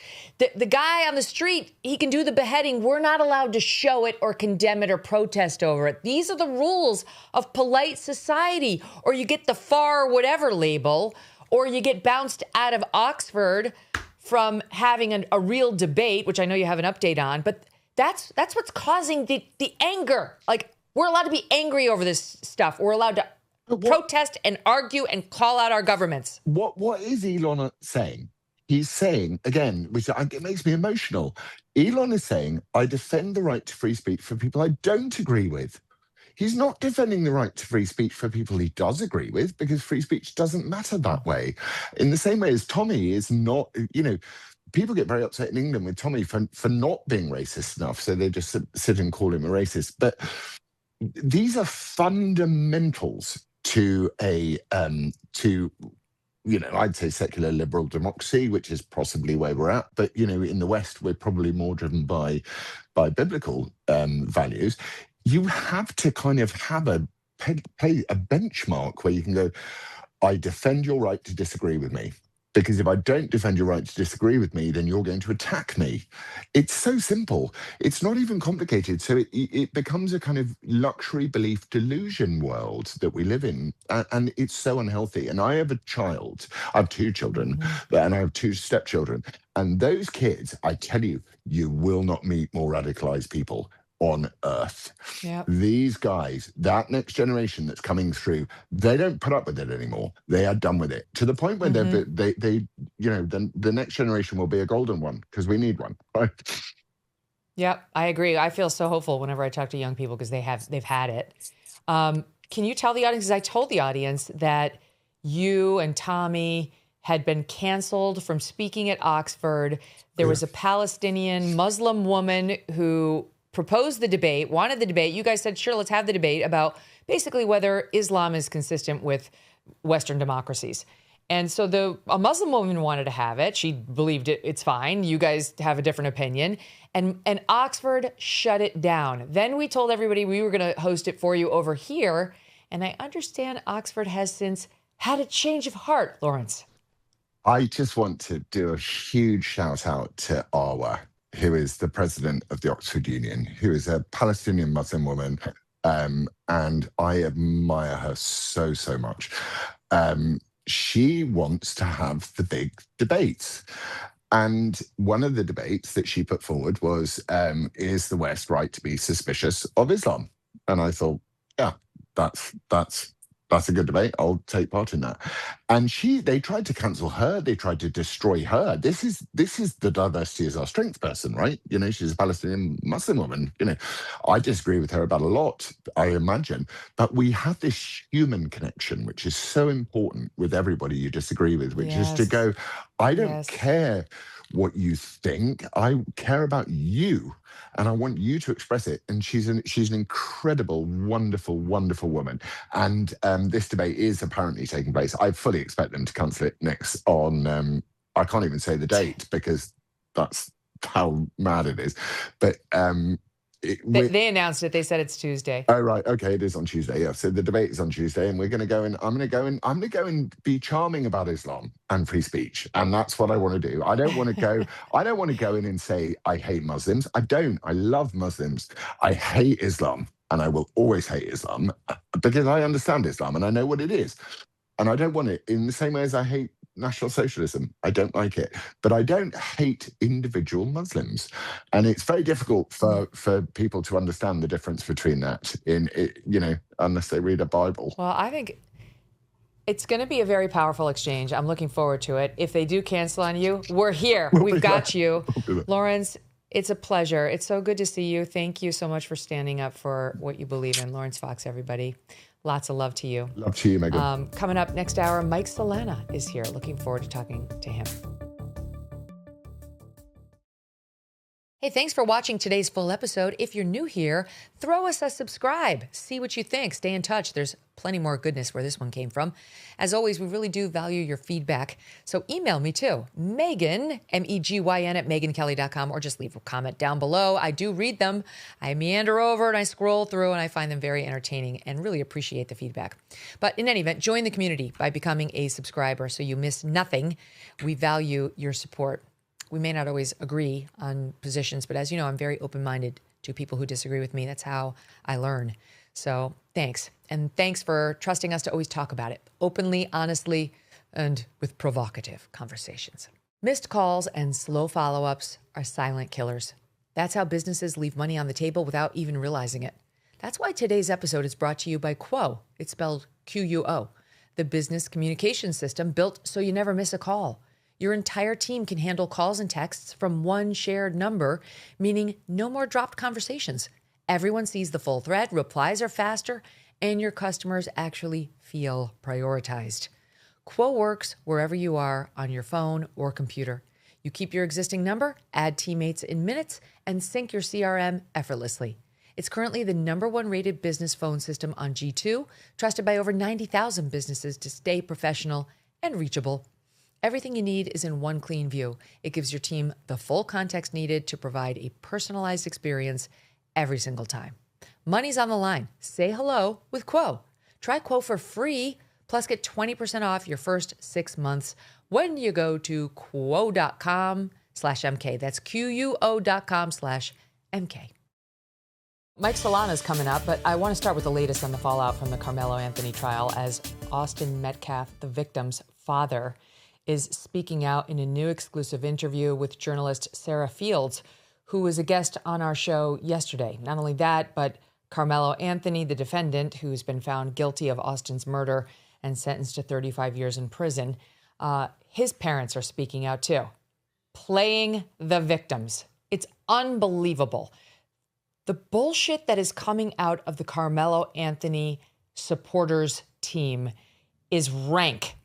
The guy on the street, he can do the beheading. We're not allowed to show it or condemn it or protest over it. These are the rules of polite society. Or you get the far whatever label, or you get bounced out of Oxford from having a real debate, which I know you have an update on. But that's what's causing the anger. Like, we're allowed to be angry over this stuff. We're allowed to protest and argue and call out our governments. What is Elon saying? He's saying, again, which it makes me emotional. Elon is saying, I defend the right to free speech for people I don't agree with. He's not defending the right to free speech for people he does agree with, because free speech doesn't matter that way. In the same way as Tommy is not, people get very upset in England with Tommy for not being racist enough, so they just sit and call him a racist. But these are fundamentals to I'd say secular liberal democracy, which is possibly where we're at. But, in the West, we're probably more driven by biblical values. You have to kind of have a benchmark where you can go, I defend your right to disagree with me. Because if I don't defend your right to disagree with me, then you're going to attack me. It's so simple. It's not even complicated. So it becomes a kind of luxury belief delusion world that we live in. And it's so unhealthy. And I have a child. I have two children, and I have two stepchildren. And those kids, I tell you, you will not meet more radicalized people on earth. Yep. These guys, that next generation that's coming through, they don't put up with it anymore. They are done with it, to the point where the next generation will be a golden one, because we need one, right? Yep, I agree. I feel so hopeful whenever I talk to young people, because they've had it. Can you tell the audience, because I told the audience that you and Tommy had been canceled from speaking at Oxford. There was a Palestinian Muslim woman who proposed the debate, wanted the debate. You guys said, sure, let's have the debate about basically whether Islam is consistent with Western democracies. And so a Muslim woman wanted to have it. She believed it's fine. You guys have a different opinion. And Oxford shut it down. Then we told everybody we were going to host it for you over here. And I understand Oxford has since had a change of heart, Laurence. I just want to do a huge shout out to Arwa, who is the president of the Oxford Union, who is a Palestinian Muslim woman. And I admire her so, so much. She wants to have the big debates. And one of the debates that she put forward was, is the West right to be suspicious of Islam? And I thought, yeah, that's a good debate. I'll take part in that. And they tried to cancel her. They tried to destroy her. This is the diversity is our strength person, right? You know, she's a Palestinian Muslim woman. You know, I disagree with her about a lot, I imagine. But we have this human connection, which is so important with everybody you disagree with, which is to go, I don't care what you think. I care about you. And I want you to express it. And she's an incredible, wonderful, wonderful woman. And this debate is apparently taking place. I fully expect them to cancel it next on, I can't even say the date because that's how mad it is. But they announced it. They said it's Tuesday. Oh, right. Okay. It is on Tuesday. Yeah. So the debate is on Tuesday and we're going to go and I'm going to go and be charming about Islam and free speech. And that's what I want to do. I don't want to go in and say, I hate Muslims. I don't. I love Muslims. I hate Islam and I will always hate Islam because I understand Islam and I know what it is. And I don't want it in the same way as I hate National Socialism. I don't like it, but I don't hate individual Muslims. And it's very difficult for people to understand the difference between that unless they read a Bible. Well, I think it's going to be a very powerful exchange. I'm looking forward to it. If they do cancel on you, we're here. We've got you. Laurence, it's a pleasure. It's so good to see you. Thank you so much for standing up for what you believe in. Laurence Fox, everybody. Lots of love to you. Love to you, Megyn. Coming up next hour, Mike Solana is here. Looking forward to talking to him. Hey, thanks for watching today's full episode. If you're new here, throw us a subscribe. See what you think. Stay in touch. There's plenty more goodness where this one came from. As always, we really do value your feedback. So email me too, Megyn, Megyn at megynkelly.com, or just leave a comment down below. I do read them. I meander over and I scroll through and I find them very entertaining and really appreciate the feedback. But in any event, join the community by becoming a subscriber so you miss nothing. We value your support. We may not always agree on positions, but as you know, I'm very open-minded to people who disagree with me. That's how I learn. So thanks. And thanks for trusting us to always talk about it openly, honestly, and with provocative conversations. Missed calls and slow follow-ups are silent killers. That's how businesses leave money on the table without even realizing it. That's why today's episode is brought to you by Quo. It's spelled Q-U-O, the business communication system built so you never miss a call. Your entire team can handle calls and texts from one shared number, meaning no more dropped conversations. Everyone sees the full thread, replies are faster, and your customers actually feel prioritized. Quo works wherever you are on your phone or computer. You keep your existing number, add teammates in minutes, and sync your CRM effortlessly. It's currently the #1 rated business phone system on G2, trusted by over 90,000 businesses to stay professional and reachable. Everything you need is in one clean view. It gives your team the full context needed to provide a personalized experience every single time. Money's on the line. Say hello with Quo. Try Quo for free, plus get 20% off your first 6 months when you go to quo.com/MK. That's QUO.com/MK. Mike Solana is coming up, but I want to start with the latest on the fallout from the Karmelo Anthony trial as Austin Metcalf, the victim's father, is speaking out in a new exclusive interview with journalist Sarah Fields, who was a guest on our show yesterday. Not only that, but Karmelo Anthony, the defendant, who's been found guilty of Austin's murder and sentenced to 35 years in prison, his parents are speaking out too, playing the victims. It's unbelievable. The bullshit that is coming out of the Karmelo Anthony supporters team is rank.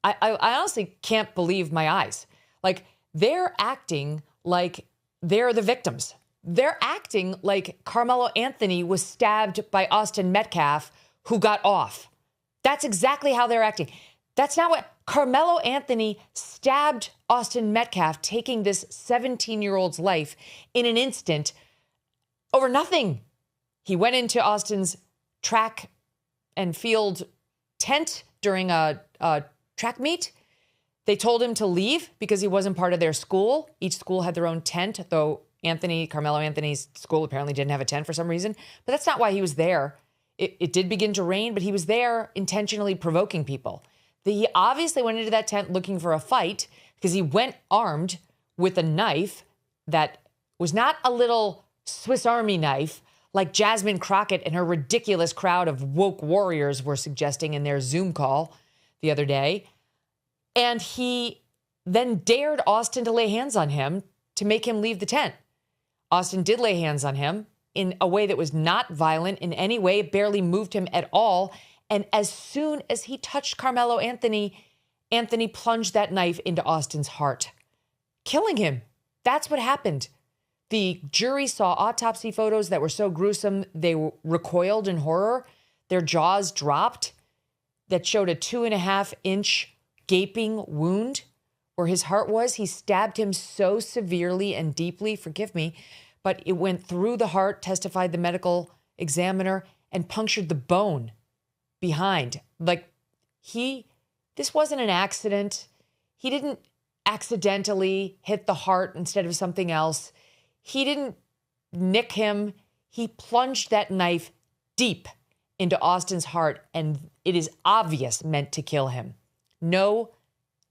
I honestly can't believe my eyes. Like, they're acting like they're the victims. They're acting like Karmelo Anthony was stabbed by Austin Metcalf, who got off. That's exactly how they're acting. That's not what Karmelo Anthony stabbed Austin Metcalf, taking this 17-year-old's life in an instant over nothing. He went into Austin's track and field tent during a track meet. They told him to leave because he wasn't part of their school. Each school had their own tent, though Karmelo Anthony's school apparently didn't have a tent for some reason. But that's not why he was there. It did begin to rain, but he was there intentionally provoking people. He obviously went into that tent looking for a fight because he went armed with a knife that was not a little Swiss Army knife like Jasmine Crockett and her ridiculous crowd of woke warriors were suggesting in their Zoom call the other day. And he then dared Austin to lay hands on him to make him leave the tent. Austin did lay hands on him in a way that was not violent in any way. It barely moved him at all. And as soon as he touched Karmelo Anthony, Anthony plunged that knife into Austin's heart, killing him. That's what happened. The jury saw autopsy photos that were so gruesome, they recoiled in horror. Their jaws dropped. That showed a 2.5-inch gaping wound where his heart was. He stabbed him so severely and deeply, forgive me, but it went through the heart, testified the medical examiner, and punctured the bone behind. This wasn't an accident. He didn't accidentally hit the heart instead of something else. He didn't nick him. He plunged that knife deep into Austin's heart, and it is obvious meant to kill him. No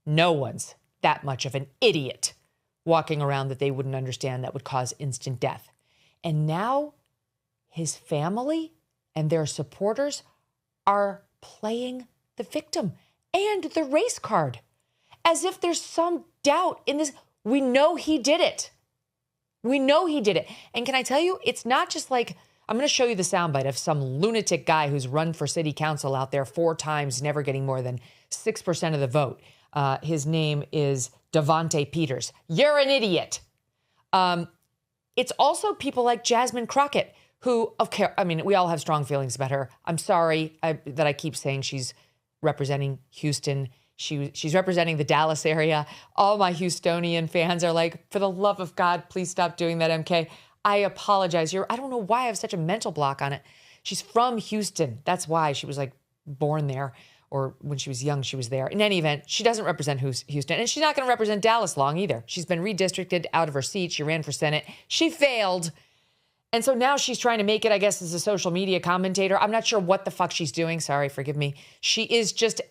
one's that much of an idiot walking around that they wouldn't understand that would cause instant death. And now his family and their supporters are playing the victim and the race card as if there's some doubt in this. We know he did it. We know he did it. And can I tell you, it's not just like, I'm going to show you the soundbite of some lunatic guy who's run for city council out there 4 times, never getting more than 6% of the vote. His name is Devonte Peters. You're an idiot. It's also people like Jasmine Crockett, who, we all have strong feelings about her. I'm sorry that I keep saying she's representing Houston. She's representing the Dallas area. All my Houstonian fans are like, for the love of God, please stop doing that, MK. I apologize. I don't know why I have such a mental block on it. She's from Houston. That's why she was born there, or when she was young, she was there. In any event, she doesn't represent Houston, and she's not going to represent Dallas long either. She's been redistricted out of her seat. She ran for Senate. She failed. And so now she's trying to make it, I guess, as a social media commentator. I'm not sure what the fuck she's doing. Sorry, forgive me. She is just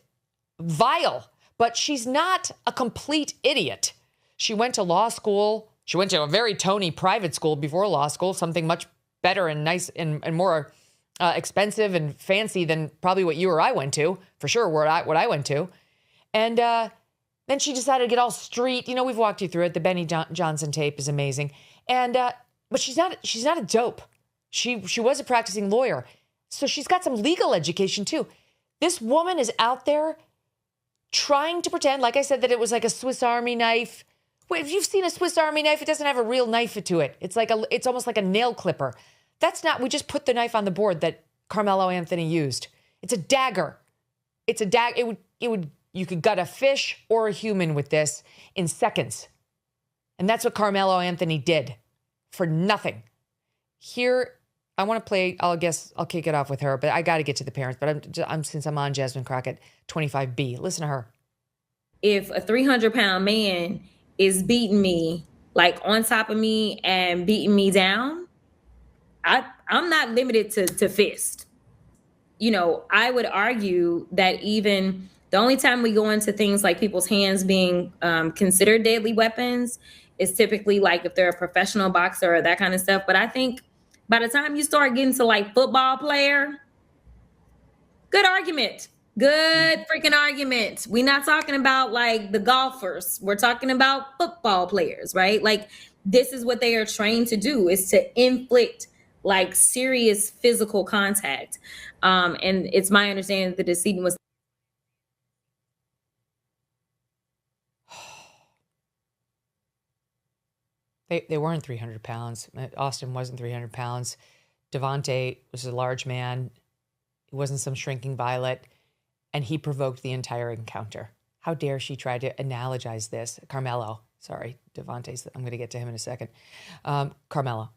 vile, but she's not a complete idiot. She went to law school. She went to a very Tony private school before law school, something much better and nice and more expensive and fancy than probably what you or I went to, for sure, what I went to. And then she decided to get all street. We've walked you through it. The Benny Johnson tape is amazing. And but she's not a dope. She was a practicing lawyer. So she's got some legal education too. This woman is out there trying to pretend, like I said, that it was like a Swiss Army knife. Wait, if you've seen a Swiss Army knife, it doesn't have a real knife to it. It's almost like a nail clipper. That's not, we just put the knife on the board that Karmelo Anthony used. It's a dagger. It's a dagger. You could gut a fish or a human with this in seconds. And that's what Karmelo Anthony did for nothing. Here, I want to play, I'll kick it off with her, but I got to get to the parents. But since I'm on Jasmine Crockett, 25B. Listen to her. If a 300-pound man is beating me, on top of me and beating me down, I'm not limited to fist. I would argue that even the only time we go into things like people's hands being considered deadly weapons is typically if they're a professional boxer or that kind of stuff. But I think by the time you start getting to football player, good argument. Good freaking argument. We're not talking about the golfers. We're talking about football players, right? This is what they are trained to do, is to inflict serious physical contact. And it's my understanding that the decedent was. They weren't 300 pounds. Austin wasn't 300 pounds. Devonte was a large man. He wasn't some shrinking violet. And he provoked the entire encounter. How dare she try to analogize this? Karmelo, sorry, Devontae's, I'm going to get to him in a second. Karmelo,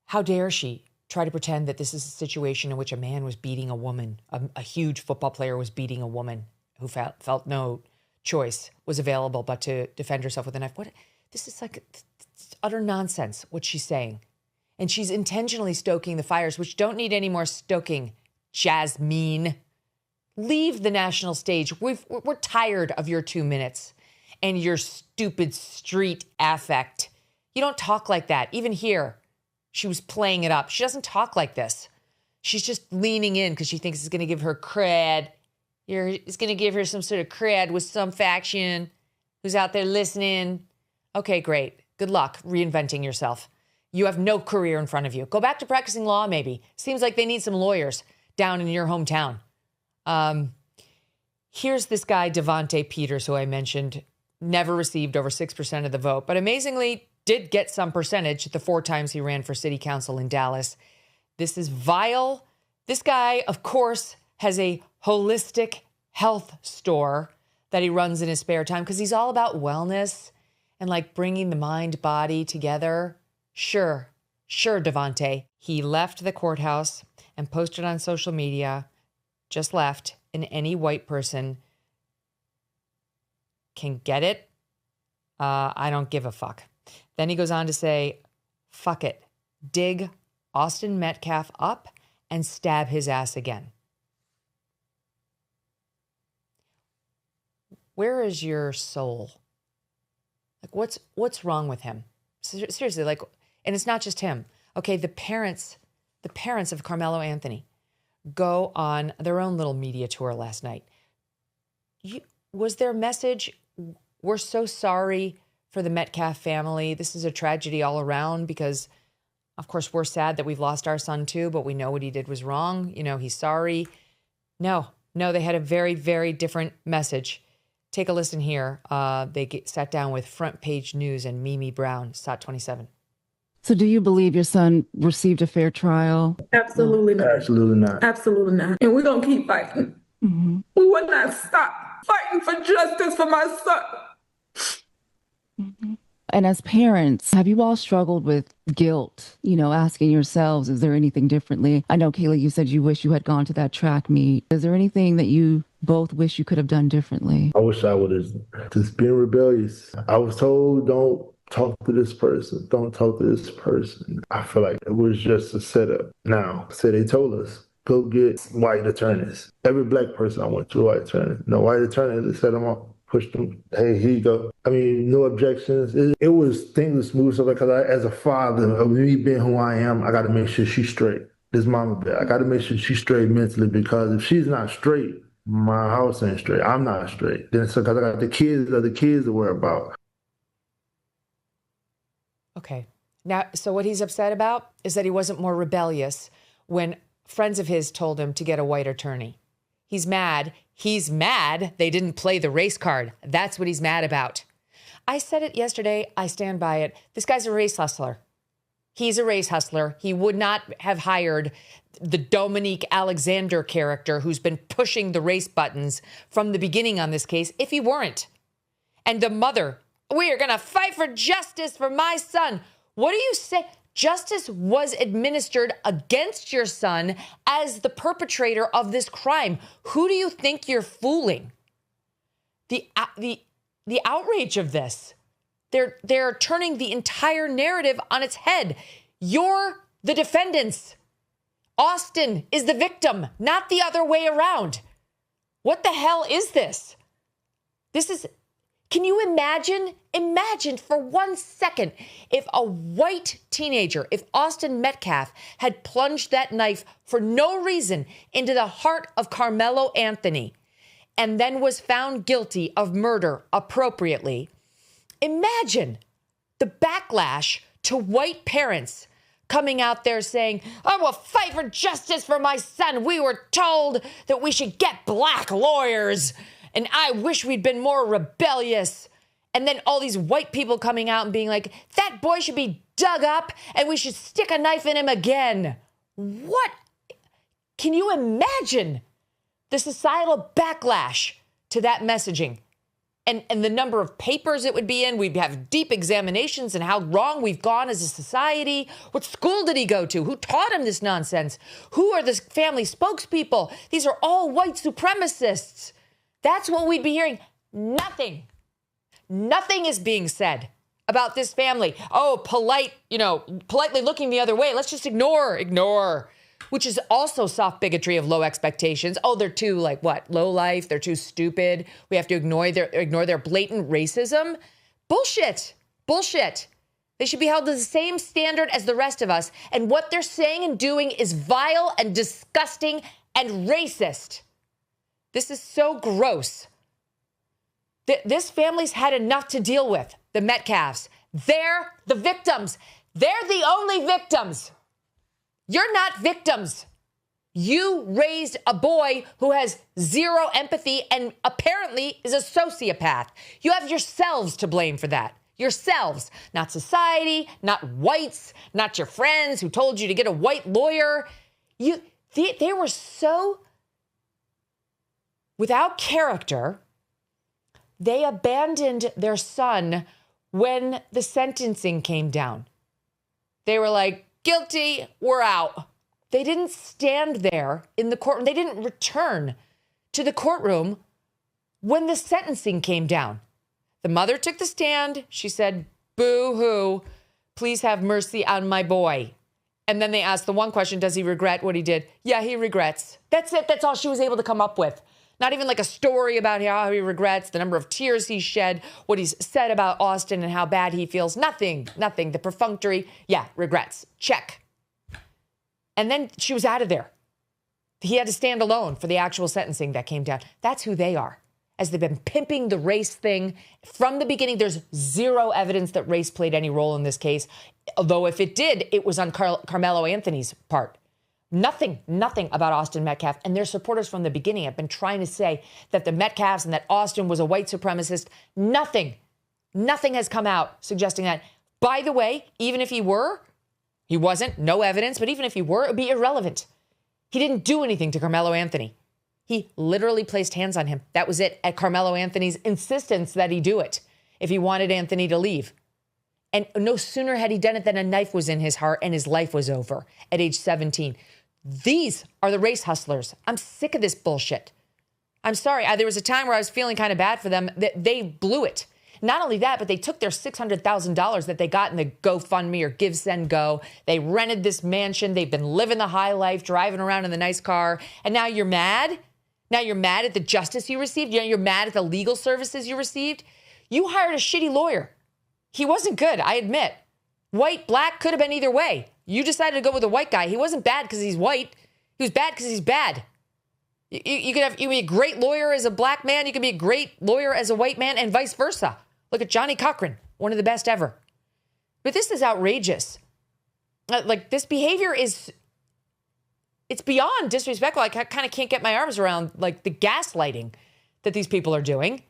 how dare she try to pretend that this is a situation in which a man was beating a woman, a huge football player was beating a woman who felt no choice was available but to defend herself with a knife. This is like utter nonsense, what she's saying. And she's intentionally stoking the fires, which don't need any more stoking, Jasmine. Leave the national stage. We're tired of your 2 minutes and your stupid street affect. You don't talk like that. Even here, she was playing it up. She doesn't talk like this. She's just leaning in because she thinks it's going to give her cred. It's going to give her some sort of cred with some faction who's out there listening. Okay, great. Good luck reinventing yourself. You have no career in front of you. Go back to practicing law, maybe. Seems like they need some lawyers down in your hometown. Here's this guy, Devontae Peters, who I mentioned, never received over 6% of the vote, but amazingly did get some percentage the 4 times he ran for city council in Dallas. This is vile. This guy, of course, has a holistic health store that he runs in his spare time because he's all about wellness and like bringing the mind, body together. Sure, Devontae. He left the courthouse and posted on social media, just left, and any white person can get it. I don't give a fuck. Then he goes on to say, fuck it. Dig Austin Metcalf up and stab his ass again. Where is your soul? Like, what's wrong with him? Seriously, like, and it's not just him. Okay, the parents of Karmelo Anthony go on their own little media tour last night. Was their message, we're so sorry for the Metcalf family. This is a tragedy all around because, of course, we're sad that we've lost our son too, but we know what he did was wrong. You know, he's sorry. No, they had a very, very different message. Take a listen here. They sat down with Front Page News and Mimi Brown, SOT 27. So do you believe your son received a fair trial? Absolutely not. Absolutely not. Absolutely not. And we're going to keep fighting. Mm-hmm. We will not stop fighting for justice for my son. Mm-hmm. And as parents, have you all struggled with guilt, asking yourselves, is there anything differently? I know, Kayla, you said you wish you had gone to that track meet. Is there anything that you both wish you could have done differently? I wish I would have just been rebellious. I was told, don't talk to this person. Don't talk to this person. I feel like it was just a setup. Now, they told us, go get white attorneys. Every black person I went to, white attorney. No white attorney, they set them up. Pushed them. Hey, here you go. I mean, no objections. It was things smooth stuff because as a father of me being who I am, I got to make sure she's straight. This mama bear. I got to make sure she's straight mentally because if she's not straight, my house ain't straight. I'm not straight. Then so because I got the kids to worry about. Okay. Now, so what he's upset about is that he wasn't more rebellious when friends of his told him to get a white attorney. He's mad. He's mad they didn't play the race card. That's what he's mad about. I said it yesterday. I stand by it. This guy's a race hustler. He's a race hustler. He would not have hired the Dominique Alexander character who's been pushing the race buttons from the beginning on this case if he weren't. And the mother, we are going to fight for justice for my son. What do you say? Justice was administered against your son as the perpetrator of this crime. Who do you think you're fooling? The outrage of this. They're turning the entire narrative on its head. You're the defendants. Austin is the victim, not the other way around. What the hell is this? Can you imagine for 1 second if a white teenager, if Austin Metcalf had plunged that knife for no reason into the heart of Karmelo Anthony and then was found guilty of murder appropriately. Imagine the backlash to white parents coming out there saying, I will fight for justice for my son. We were told that we should get black lawyers. And I wish we'd been more rebellious. And then all these white people coming out and being like, that boy should be dug up and we should stick a knife in him again. What? Can you imagine the societal backlash to that messaging? and the number of papers it would be in. We'd have deep examinations and how wrong we've gone as a society. What school did he go to? Who taught him this nonsense? Who are the family spokespeople? These are all white supremacists. That's what we'd be hearing. Nothing. Nothing is being said about this family. Oh, politely looking the other way. Let's just ignore. Which is also soft bigotry of low expectations. Oh, they're too low life. They're too stupid. We have to ignore their blatant racism. Bullshit. They should be held to the same standard as the rest of us. And what they're saying and doing is vile and disgusting and racist. This is so gross. This family's had enough to deal with. The Metcalfs. They're the victims. They're the only victims. You're not victims. You raised a boy who has zero empathy and apparently is a sociopath. You have yourselves to blame for that. Yourselves, not society, not whites, not your friends who told you to get a white lawyer. They were so without character. They abandoned their son when the sentencing came down. They were like, guilty, we're out. They didn't stand there in the courtroom. They didn't return to the courtroom when the sentencing came down. The mother took the stand. She said, boo-hoo, please have mercy on my boy. And then they asked the one question, does he regret what he did? Yeah, he regrets. That's it. That's all she was able to come up with. Not even like a story about how he regrets, the number of tears he shed, what he's said about Austin and how bad he feels. Nothing. The perfunctory, yeah, regrets. Check. And then she was out of there. He had to stand alone for the actual sentencing that came down. That's who they are. As they've been pimping the race thing from the beginning, there's zero evidence that race played any role in this case. Although if it did, it was on Karmelo Anthony's part. Nothing about Austin Metcalf. And their supporters from the beginning have been trying to say that the Metcalfs and that Austin was a white supremacist. Nothing has come out suggesting that. By the way, even if he were, he wasn't, no evidence, but even if he were, it would be irrelevant. He didn't do anything to Karmelo Anthony. He literally placed hands on him. That was it, at Karmelo Anthony's insistence that he do it if he wanted Anthony to leave. And no sooner had he done it than a knife was in his heart and his life was over at age 17. These are the race hustlers. I'm sick of this bullshit. I'm sorry. There was a time where I was feeling kind of bad for them. They blew it. Not only that, but they took their $600,000 that they got in the GoFundMe or Give, Send, Go. They rented this mansion. They've been living the high life, driving around in the nice car. And now you're mad? Now you're mad at the justice you received? You're mad at the legal services you received? You hired a shitty lawyer. He wasn't good, I admit. White, black, could have been either way. You decided to go with a white guy. He wasn't bad because he's white. He was bad because he's bad. You could be a great lawyer as a black man. You could be a great lawyer as a white man and vice versa. Look at Johnny Cochran, one of the best ever. But this is outrageous. This behavior it's beyond disrespectful. I kind of can't get my arms around the gaslighting that these people are doing.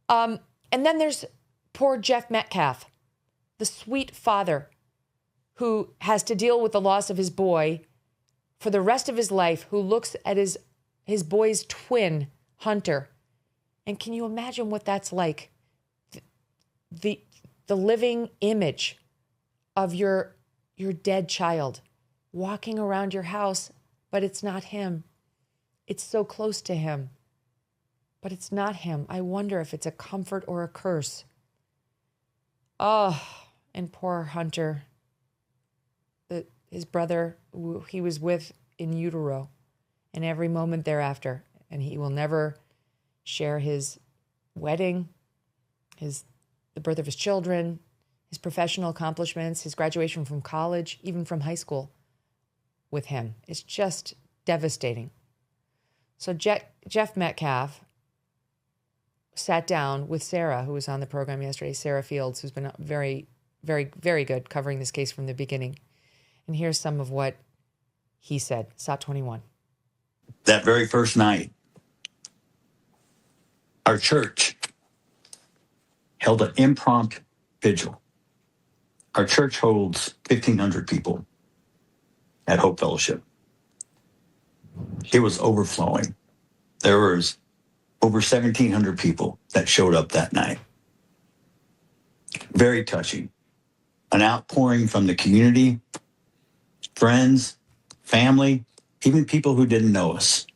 And then there's poor Jeff Metcalf, the sweet father who has to deal with the loss of his boy for the rest of his life, who looks at his boy's twin, Hunter. And can you imagine what that's like? The living image of your dead child walking around your house, but it's not him. It's so close to him, but it's not him. I wonder if it's a comfort or a curse. Oh, and poor Hunter, his brother, who he was with in utero, and every moment thereafter, and he will never share his wedding, the birth of his children, his professional accomplishments, his graduation from college, even from high school with him. It's just devastating. So Jeff Metcalf sat down with Sarah, who was on the program yesterday, Sarah Fields, who's been very, very, very good covering this case from the beginning. And here's some of what he said. SOT 21. That very first night, our church held an impromptu vigil. Our church holds 1,500 people at Hope Fellowship. It was overflowing. There was over 1,700 people that showed up that night. Very touching. An outpouring from the community, friends, family, even people who didn't know us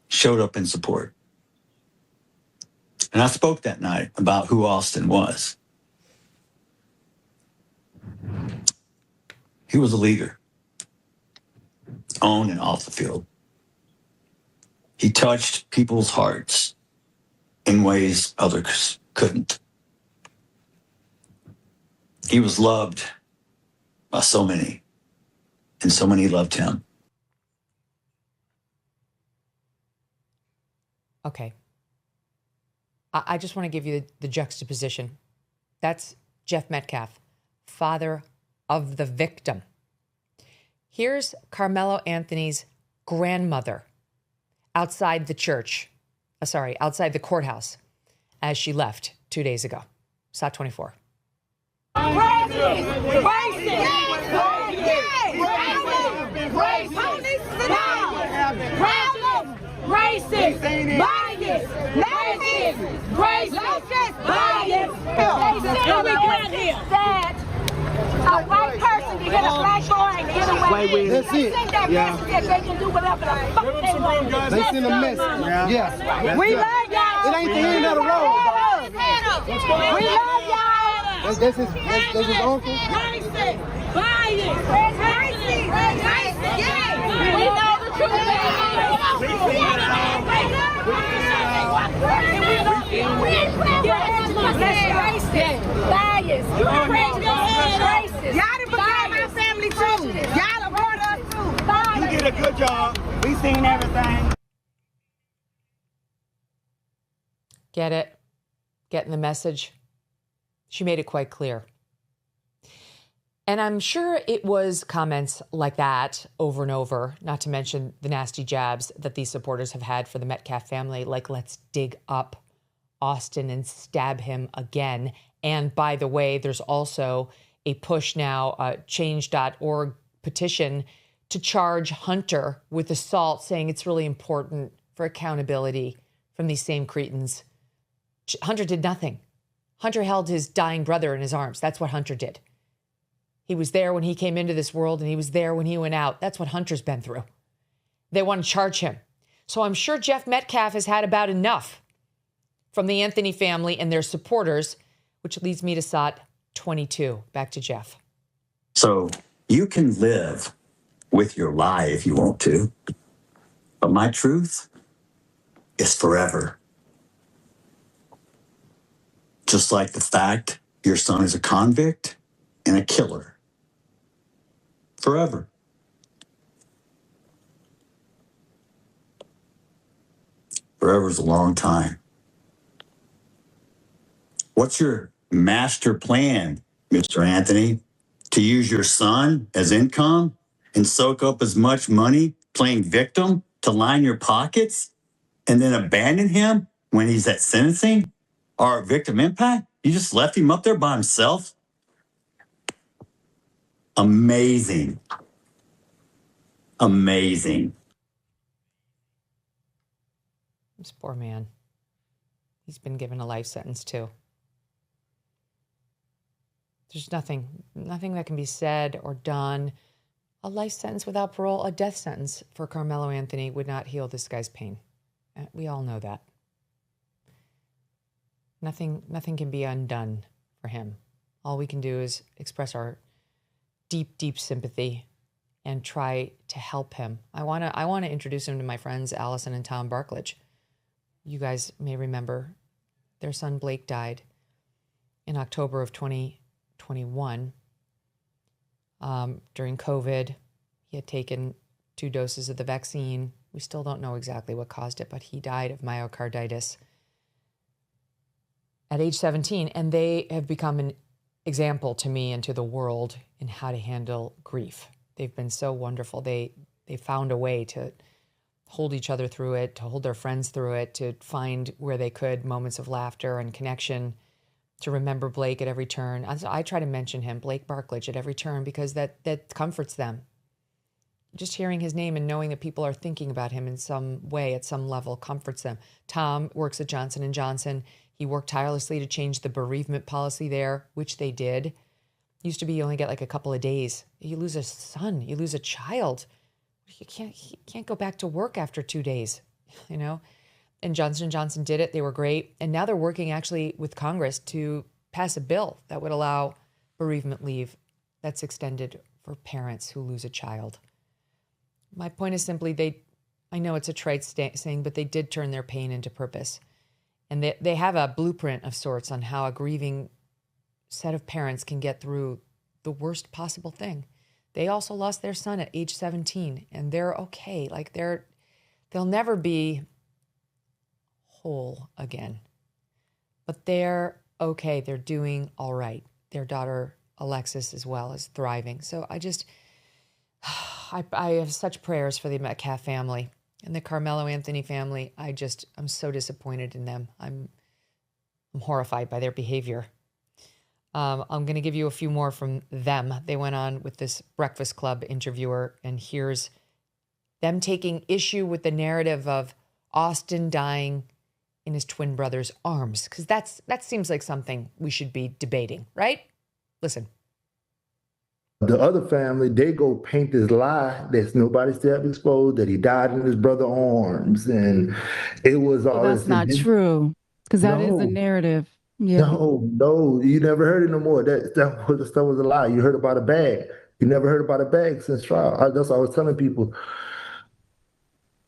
showed up in support. And I spoke that night about who Austin was. He was a leader, on and off the field. He touched people's hearts in ways others couldn't. He was loved by so many, and so many loved him. Okay. I just want to give you the juxtaposition. That's Jeff Metcalf, father of the victim. Here's Karmelo Anthony's grandmother outside the outside the courthouse as she left 2 days ago. SOT 24. Racist, bias, racist, bias. That a white person can hit a black boy and get away. That's it. Send that message that they can do whatever the fuck they want. They send a message. Yeah. We love y'all. It ain't the end of the road. We love y'all. That's his uncle. Racist, bias, racist, yeah. We know the truth. Y'all done became our family too. Y'all done brought us too. You did a good job. We seen everything. Get it? Getting the message? She made it quite clear. And I'm sure it was comments like that over and over, not to mention the nasty jabs that these supporters have had for the Metcalf family, like, let's dig up Austin and stab him again. And by the way, there's also a push now, change.org petition to charge Hunter with assault, saying it's really important for accountability from these same cretins. Hunter did nothing. Hunter held his dying brother in his arms. That's what Hunter did. He was there when he came into this world and he was there when he went out. That's what Hunter's been through. They want to charge him. So I'm sure Jeff Metcalf has had about enough from the Anthony family and their supporters, which leads me to SOT 22. Back to Jeff. So you can live with your lie if you want to, but my truth is forever. Just like the fact your son is a convict and a killer. Forever. Forever is a long time. What's your master plan, Mr. Anthony? To use your son as income and soak up as much money playing victim to line your pockets and then abandon him when he's at sentencing or victim impact? You just left him up there by himself? Amazing. Amazing. This poor man. He's been given a life sentence too. There's nothing that can be said or done. A life sentence without parole, a death sentence for Karmelo Anthony would not heal this guy's pain. We all know that. Nothing can be undone for him. All we can do is express our deep, deep sympathy and try to help him. I want to introduce him to my friends Allison and Tom Barklage. You guys may remember their son Blake died in October of 2021 during COVID. He had taken 2 doses of the vaccine. We still don't know exactly what caused it, but he died of myocarditis at age 17. And they have become an example to me and to the world in how to handle grief. They've been so wonderful. They found a way to hold each other through it, to hold their friends through it, to find where they could moments of laughter and connection, to remember Blake at every turn. I try to mention him, Blake Barklage, at every turn because that comforts them. just hearing his name and knowing that people are thinking about him in some way, at some level, comforts them. Tom works at Johnson & Johnson. He worked tirelessly to change the bereavement policy there, which they did. Used to be you only get like a couple of days. You lose a son, you lose a child. You can't go back to work after 2 days, you know? And Johnson & Johnson did it. They were great. And now they're working actually with Congress to pass a bill that would allow bereavement leave that's extended for parents who lose a child. My point is simply I know it's a trite saying, but they did turn their pain into purpose. And they have a blueprint of sorts on how a grieving set of parents can get through the worst possible thing. They also lost their son at age 17, and they're okay. Like they'll never be whole again, but they're okay. They're doing all right. Their daughter, Alexis, as well, is thriving. So I have such prayers for the Metcalf family and the Karmelo Anthony family. I'm so disappointed in them. I'm horrified by their behavior. I'm going to give you a few more from them. They went on with this Breakfast Club interviewer, and here's them taking issue with the narrative of Austin dying in his twin brother's arms, because that seems like something we should be debating, right? Listen. The other family, they go paint this lie that nobody still have exposed, that he died in his brother's arms, and it was all. Well, that's not true, because that is a narrative. Yeah. No, you never heard it no more. That stuff was a lie. You heard about a bag. You never heard about a bag since trial. That's what I was telling people.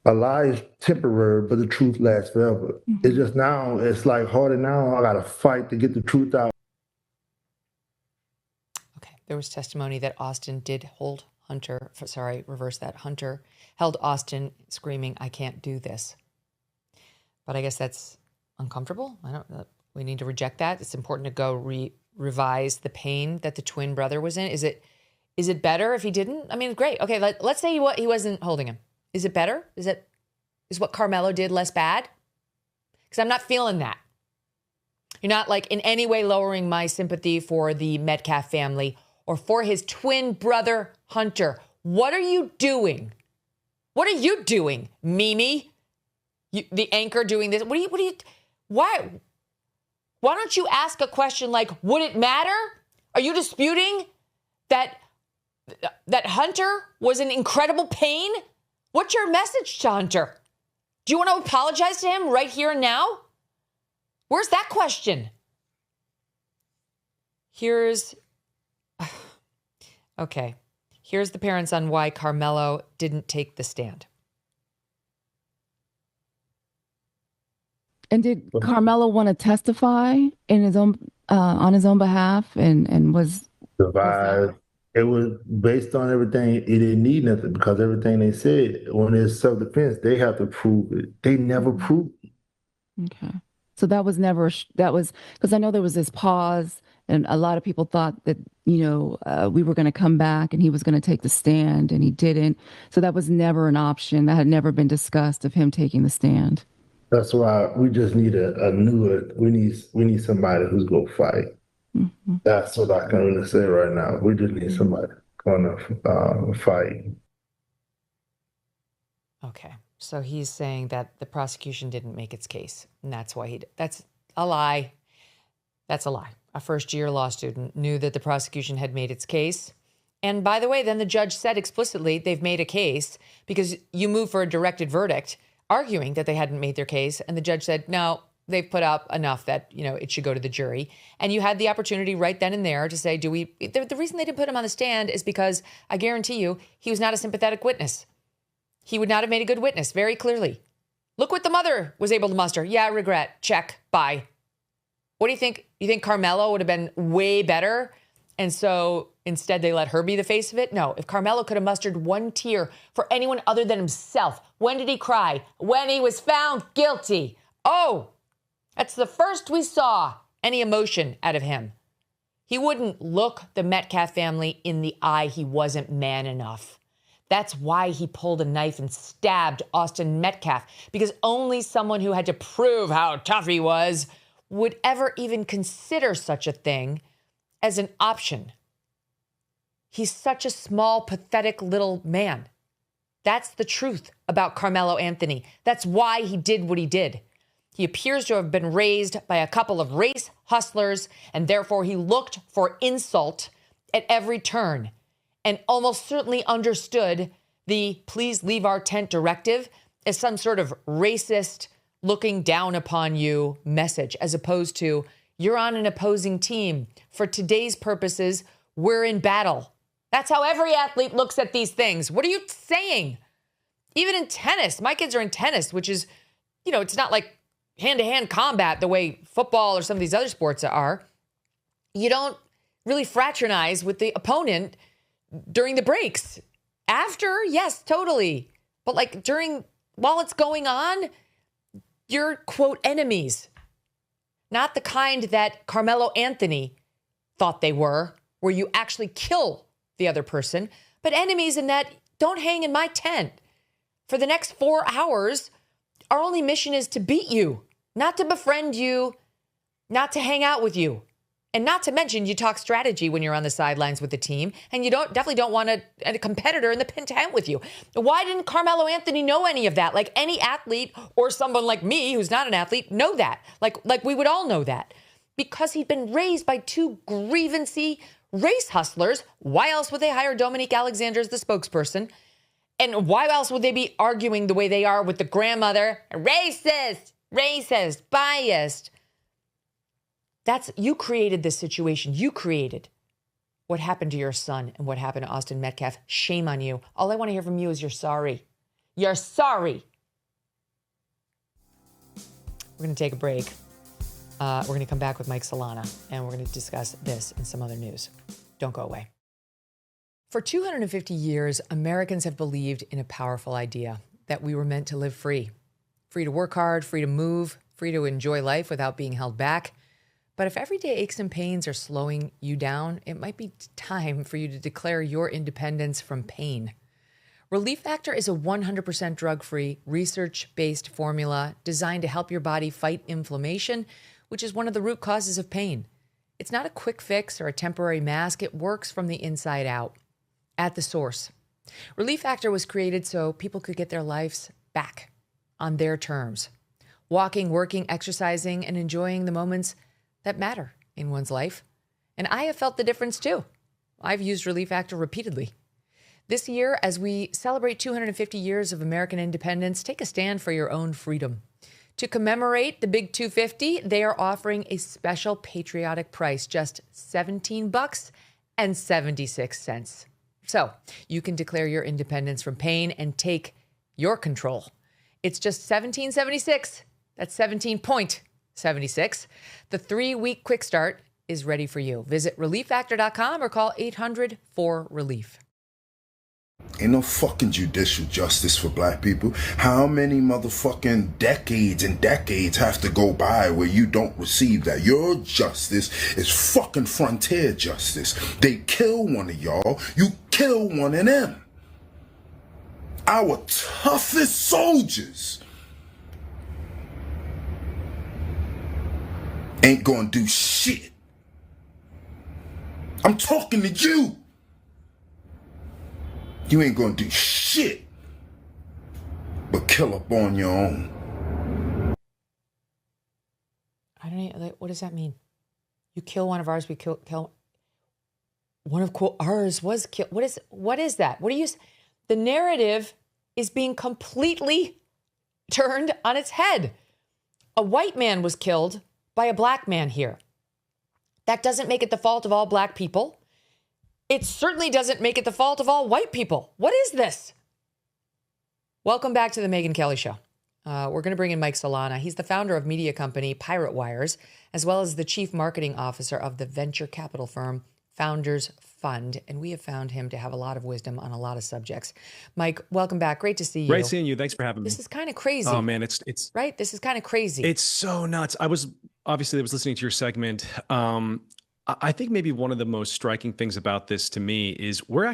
A lie is temporary, but the truth lasts forever. Mm-hmm. It's just now, it's like harder now. I got to fight to get the truth out. Okay. There was testimony that Austin did hold Hunter. Reverse that. Hunter held Austin screaming, "I can't do this." But I guess that's uncomfortable. We need to reject that. It's important to go revise the pain that the twin brother was in. Is it better if he didn't? I mean, great. Okay, let's say he wasn't holding him. Is it better? Is what Karmelo did less bad? Because I'm not feeling that. You're not like in any way lowering my sympathy for the Metcalf family or for his twin brother, Hunter. What are you doing? What are you doing, Mimi? The anchor doing this? Why don't you ask a question like, would it matter? Are you disputing that Hunter was in incredible pain? What's your message to Hunter? Do you want to apologize to him right here and now? Where's that question? Here's the parents on why Karmelo didn't take the stand. And did Karmelo want to testify in his own on his own behalf and was survived? It was based on everything. It didn't need nothing because everything they said when it's self-defense, they have to prove it. They never proved it. Okay, so that was because I know there was this pause, and a lot of people thought that we were going to come back and he was going to take the stand, and he didn't. So that was never an option. That had never been discussed of him taking the stand. That's why we just need we need somebody who's going to fight. Mm-hmm. That's what I can really say right now. We just need somebody going to fight. Okay. So he's saying that the prosecution didn't make its case, and that's why that's a lie. That's a lie. A first-year law student knew that the prosecution had made its case. And by the way, then the judge said explicitly they've made a case because you moved for a directed verdict, arguing that they hadn't made their case. And the judge said, no, they've put up enough that, it should go to the jury. And you had the opportunity right then and there to say, the reason they didn't put him on the stand is because I guarantee you, he was not a sympathetic witness. He would not have made a good witness, very clearly. Look what the mother was able to muster. Yeah, regret, check, bye. What do you think? You think Karmelo would have been way better? And so instead they let her be the face of it? No, if Karmelo could have mustered one tear for anyone other than himself, when did he cry? When he was found guilty. Oh, that's the first we saw any emotion out of him. He wouldn't look the Metcalf family in the eye. He wasn't man enough. That's why he pulled a knife and stabbed Austin Metcalf, because only someone who had to prove how tough he was would ever even consider such a thing as an option. He's such a small, pathetic little man. That's the truth about Karmelo Anthony. That's why he did what he did. He appears to have been raised by a couple of race hustlers, and therefore he looked for insult at every turn and almost certainly understood the please leave our tent directive as some sort of racist looking down upon you message, as opposed to you're on an opposing team. For today's purposes, we're in battle. That's how every athlete looks at these things. What are you saying? Even in tennis, my kids are in tennis, which is, it's not like hand-to-hand combat the way football or some of these other sports are. You don't really fraternize with the opponent during the breaks. After, yes, totally. But while it's going on, you're, quote, enemies. Not the kind that Karmelo Anthony thought they were, where you actually kill the other person, but enemies in that don't hang in my tent. For the next 4 hours, our only mission is to beat you, not to befriend you, not to hang out with you. And not to mention, you talk strategy when you're on the sidelines with the team, and you definitely don't want a competitor in the tent with you. Why didn't Karmelo Anthony know any of that? Like any athlete or someone like me who's not an athlete know that. Like we would all know that. Because he'd been raised by two grievancy race hustlers. Why else would they hire Dominique Alexander as the spokesperson? And why else would they be arguing the way they are with the grandmother? Racist, biased. You created this situation. You created what happened to your son and what happened to Austin Metcalf. Shame on you. All I want to hear from you is you're sorry. You're sorry. We're going to take a break. We're going to come back with Mike Solana, and we're going to discuss this and some other news. Don't go away. For 250 years, Americans have believed in a powerful idea that we were meant to live free. Free to work hard, free to move, free to enjoy life without being held back. But if everyday aches and pains are slowing you down, it might be time for you to declare your independence from pain. Relief Factor is a 100% drug-free, research-based formula designed to help your body fight inflammation, which is one of the root causes of pain. It's not a quick fix or a temporary mask. It works from the inside out, at the source. Relief Factor was created so people could get their lives back on their terms. Walking, working, exercising, and enjoying the moments that matter in one's life. And I have felt the difference too. I've used Relief Factor repeatedly. This year, as we celebrate 250 years of American independence, take a stand for your own freedom. To commemorate the big 250, they are offering a special patriotic price, just $17.76. So you can declare your independence from pain and take your control. It's just $17.76. That's 17.76. The 3-week quick start is ready for you. Visit relieffactor.com or call 800-4RELIEF. Ain't no fucking judicial justice for black people. How many motherfucking decades and decades have to go by where you don't receive that? Your justice is fucking frontier justice. They kill one of y'all, you kill one of them. Our toughest soldiers ain't gonna do shit. I'm talking to you. You ain't gonna do shit but kill up on your own. I don't even, what does that mean? You kill one of ours, we kill one of ours was killed. What is that? What do you? The narrative is being completely turned on its head. A white man was killed by a black man here. That doesn't make it the fault of all black people. It certainly doesn't make it the fault of all white people. What is this? Welcome back to the Megyn Kelly Show. We're going to bring in Mike Solana. He's the founder of media company Pirate Wires, as well as the chief marketing officer of the venture capital firm Founders Fund. And we have found him to have a lot of wisdom on a lot of subjects. Mike, welcome back. Great to see you. Great seeing you. Thanks for having me. This is kind of crazy. Oh man, it's right. This is kind of crazy. It's so nuts. I was listening to your segment. I think maybe one of the most striking things about this to me is we're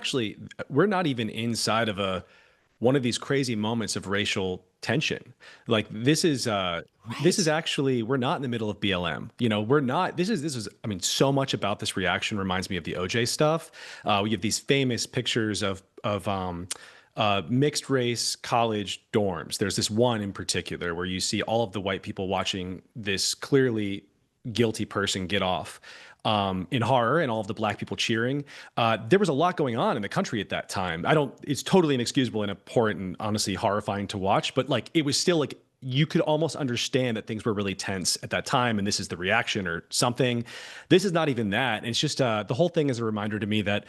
not even inside of one of these crazy moments of racial tension. Like this is actually, we're not in the middle of BLM. We're not, this is, I mean, so much about this reaction reminds me of the OJ stuff. We have these famous pictures of mixed race college dorms. There's this one in particular where you see all of the white people watching this clearly guilty person get off in horror, and all of the black people cheering. There was a lot going on in the country at that time. It's totally inexcusable and abhorrent and honestly horrifying to watch, but like, it was still like, you could almost understand that things were really tense at that time, and this is the reaction or something. This is not even that. And it's just the whole thing is a reminder to me that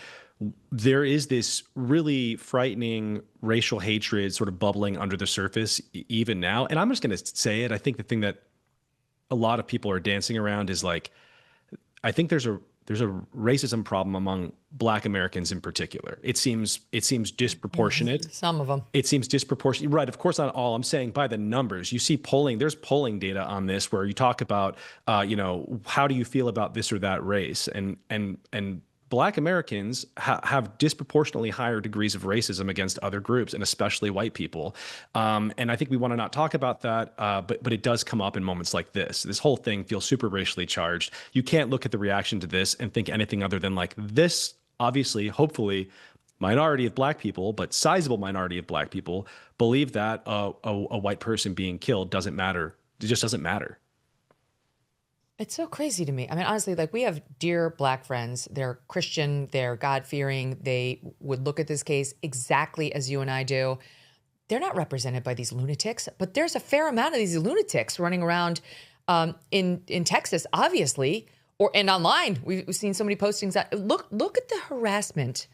there is this really frightening racial hatred sort of bubbling under the surface even now. And I'm just going to say it. I think the thing that a lot of people are dancing around is like, I think there's a racism problem among Black Americans in particular. It seems disproportionate. Some of them. It seems disproportionate. Right. Of course, not all. I'm saying by the numbers. You see polling. There's polling data on this where you talk about, how do you feel about this or that race? And Black Americans have disproportionately higher degrees of racism against other groups, and especially white people. And I think we want to not talk about that, but it does come up in moments like this. This whole thing feels super racially charged. You can't look at the reaction to this and think anything other than like, this, obviously, hopefully, minority of Black people, but sizable minority of Black people, believe that a white person being killed doesn't matter. It just doesn't matter. It's so crazy to me. I mean, honestly, like, we have dear Black friends. They're Christian, they're God-fearing. They would look at this case exactly as you and I do. They're not represented by these lunatics, but there's a fair amount of these lunatics running around in Texas, obviously, and online. We've seen so many postings that look at the harassment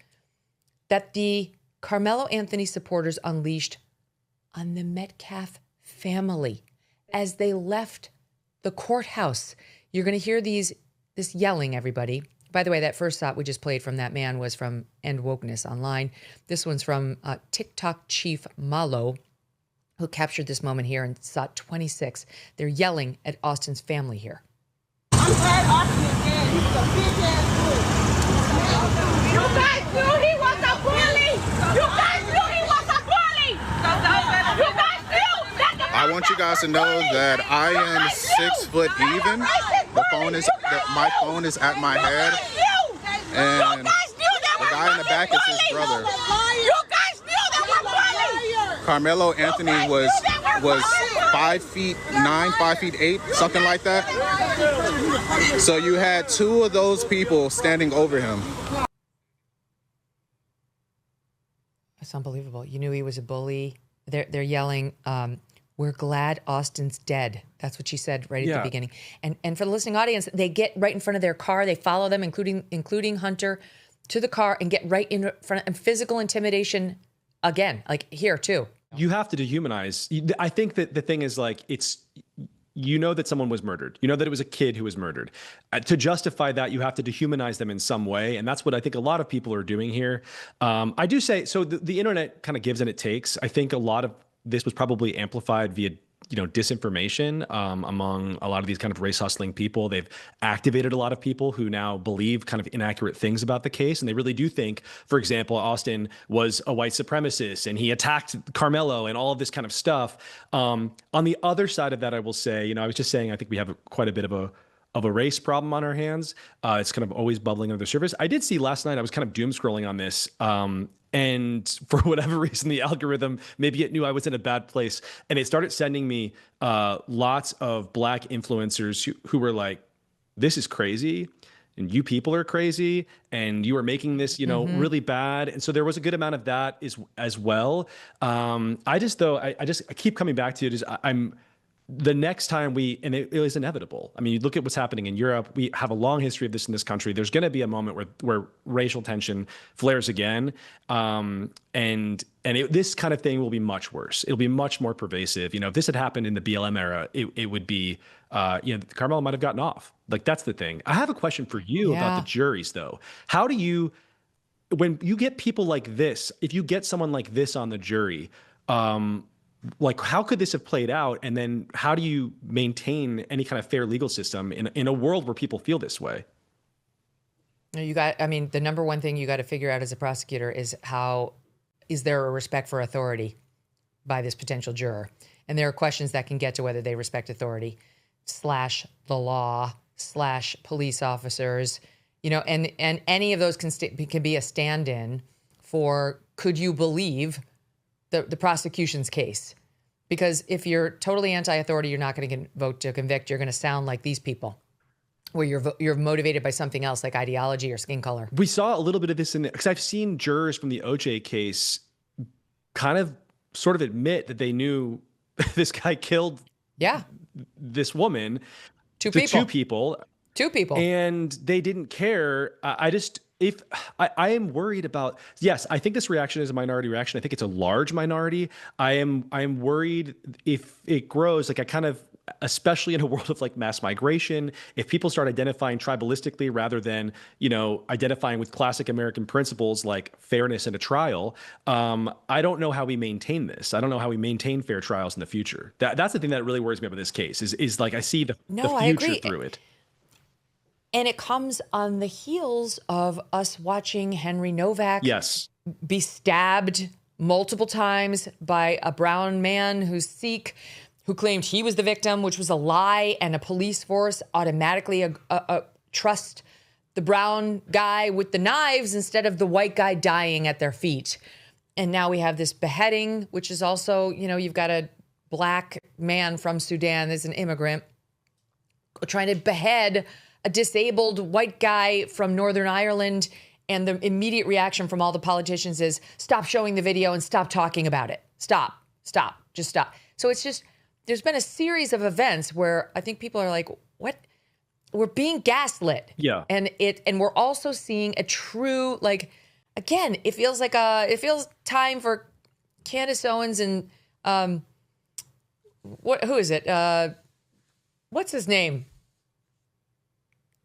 that the Karmelo Anthony supporters unleashed on the Metcalf family as they left the courthouse. You're going to hear this yelling, everybody. By the way, that first shot we just played from that man was from End Wokeness Online. This one's from TikTok chief Malo, who captured this moment here in shot 26. They're yelling at Austin's family here. I'm glad Austin is dead. He's a big ass bully. You guys knew he was a bully. You guys knew he was a bully. You guys knew that the I want you guys to know that I am 6 foot even. My phone is at my head, and the guy in the back is his brother. Karmelo Anthony was 5'9", 5'8", something like that. So you had 2 of those people standing over him. It's unbelievable. You knew he was a bully. They're yelling, we're glad Austin's dead. That's what she said right at the beginning. And for the listening audience, they get right in front of their car. They follow them, including Hunter, to the car and get right in front of physical intimidation again, like here too. You have to dehumanize. I think that the thing is like, you know that someone was murdered. You know that it was a kid who was murdered. To justify that, you have to dehumanize them in some way. And that's what I think a lot of people are doing here. I do say, so the internet kind of gives and it takes. I think a lot of this was probably amplified via, disinformation among a lot of these kind of race hustling people. They've activated a lot of people who now believe kind of inaccurate things about the case. And they really do think, for example, Austin was a white supremacist and he attacked Karmelo and all of this kind of stuff. On the other side of that, I will say, I was just saying, I think we have quite a bit of a race problem on our hands. It's kind of always bubbling under the surface. I did see last night, I was kind of doom scrolling on this. And for whatever reason, the algorithm, maybe it knew I was in a bad place. And it started sending me lots of Black influencers who were like, this is crazy. And you people are crazy. And you are making this, really bad. And so there was a good amount of that as well. I keep coming back to it. The next time and it is inevitable. I mean, you look at what's happening in Europe. We have a long history of this in this country. There's going to be a moment where racial tension flares again. This kind of thing will be much worse. It'll be much more pervasive. If this had happened in the BLM era, it would be, Karmelo might have gotten off. Like, that's the thing. I have a question for you about the juries, though. How do you, when you get people like this, if you get someone like this on the jury, like, how could this have played out? And then how do you maintain any kind of fair legal system in a world where people feel this way? The number one thing you got to figure out as a prosecutor is is there a respect for authority by this potential juror? And there are questions that can get to whether they respect authority / the law / police officers, and any of those can be a stand-in for, could you believe the prosecution's case. Because if you're totally anti-authority, you're not going to vote to convict. You're going to sound like these people, where you're motivated by something else like ideology or skin color. We saw a little bit of this because I've seen jurors from the OJ case kind of sort of admit that they knew this guy killed this woman. Two people. And they didn't care. I am worried about, yes, I think this reaction is a minority reaction. I think it's a large minority. I am worried if it grows, like I kind of, especially in a world of like mass migration, if people start identifying tribalistically rather than, identifying with classic American principles like fairness in a trial, I don't know how we maintain this. I don't know how we maintain fair trials in the future. That's the thing that really worries me about this case is like I see the future through it. And it comes on the heels of us watching Henry Novak be stabbed multiple times by a brown man who's Sikh, who claimed he was the victim, which was a lie, and a police force automatically trust the brown guy with the knives instead of the white guy dying at their feet. And now we have this beheading, which is also, you've got a black man from Sudan as an immigrant trying to behead a disabled white guy from Northern Ireland, and the immediate reaction from all the politicians is stop showing the video and stop talking about it. Stop, just stop. So it's just, there's been a series of events where I think people are like, what? We're being gaslit. Yeah. And we're also seeing a true, like, again, it feels time for Candace Owens and who is it? What's his name?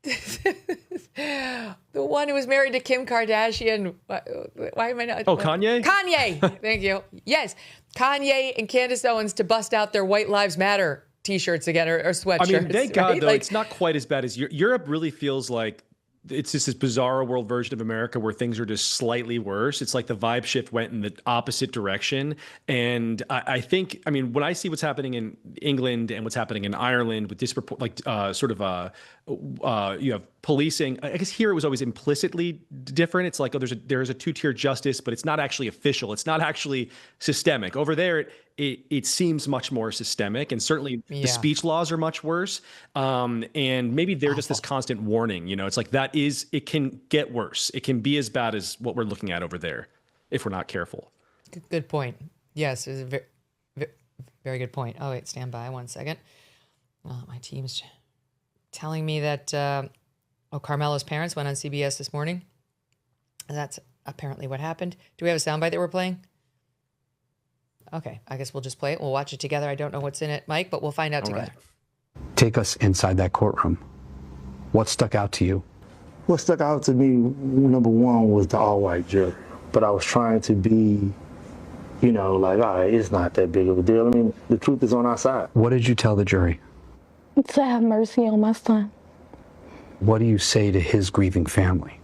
The one who was married to Kim Kardashian. Why am I not? Oh, Kanye? Kanye. Thank you. Yes. Kanye and Candace Owens to bust out their White Lives Matter t-shirts again or sweatshirts. I mean, thank God, though, it's not quite as bad as Europe really feels like it's just this bizarre world version of America where things are just slightly worse. It's like the vibe shift went in the opposite direction. And I think, when I see what's happening in England and what's happening in Ireland with you have policing, I guess here it was always implicitly different. It's like, there's a two-tier justice, but it's not actually official. It's not actually systemic. Over there, it seems much more systemic, and certainly the speech laws are much worse. And maybe they're just this constant warning, it's like it can get worse. It can be as bad as what we're looking at over there if we're not careful. Good point. Yes, it's a very, very good point. Oh, wait, stand by 1 second. Oh, my team's telling me that Karmelo's parents went on CBS this morning. And that's apparently what happened. Do we have a soundbite that we're playing? Okay, I guess we'll just play it. We'll watch it together. I don't know what's in it, Mike, but we'll find out together. Right. Take us inside that courtroom. What stuck out to you? What stuck out to me, number one, was the all-white jury. But I was trying to be, all right, it's not that big of a deal. The truth is on our side. What did you tell the jury? To have mercy on my son. What do you say to his grieving family?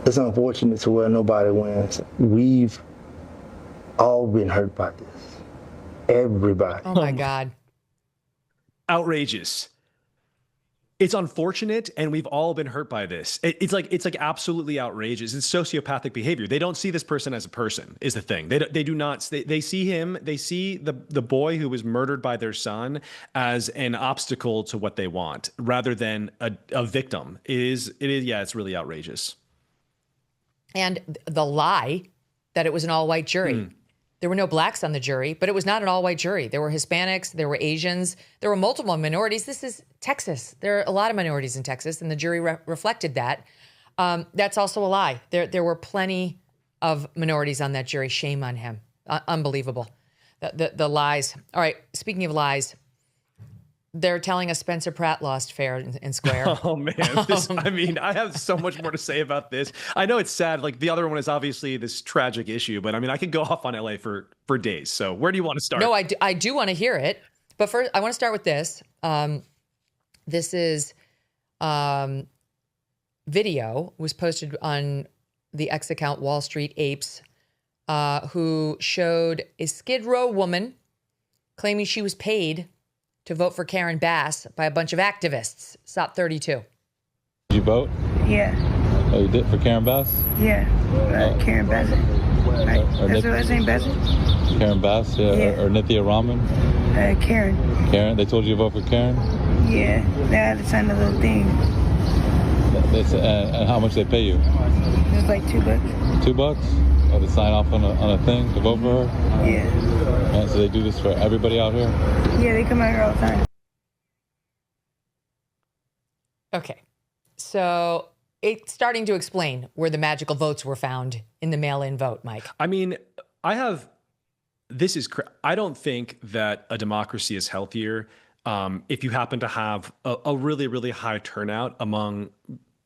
It's unfortunate to where nobody wins. We've all been hurt by this. Everybody. Oh my God. Outrageous. It's unfortunate, and we've all been hurt by this. It's like absolutely outrageous. It's sociopathic behavior. They don't see this person as a person, is the thing. They do not. They see him. They see the boy who was murdered by their son as an obstacle to what they want, rather than a victim. It's really outrageous. And the lie that it was an all-white jury. There were no blacks on the jury, but it was not an all-white jury. There were Hispanics, there were Asians, there were multiple minorities. This is Texas. There are a lot of minorities in Texas, and the jury reflected that. That's also a lie. There were plenty of minorities on that jury. Shame on him. Unbelievable. The lies. All right, speaking of lies, they're telling us Spencer Pratt lost fair and square. Oh, man. I have so much more to say about this. I know it's sad. Like, the other one is obviously this tragic issue, but I could go off on LA for days. So where do you want to start? No, I do want to hear it. But first, I want to start with this. This is video was posted on the X account Wall Street Apes, who showed a Skid Row woman claiming she was paid to vote for Karen Bass by a bunch of activists. Stop 32. Did you vote? Yeah. Oh, you did for Karen Bass? Yeah, Karen Bassett. Right. That's her last name, Bassett? Karen Bass, yeah. Or Nithya Raman? Karen. Karen? They told you to vote for Karen? Yeah, they had to sign a little thing. And how much they pay you? It's like $2. $2? Oh, to sign off on a thing to vote for her? Yeah. So they do this for everybody out here? Yeah, they come out here all the time. Okay, so it's starting to explain where the magical votes were found in the mail-in vote, Mike. I mean, I don't think that a democracy is healthier if you happen to have a really, really high turnout among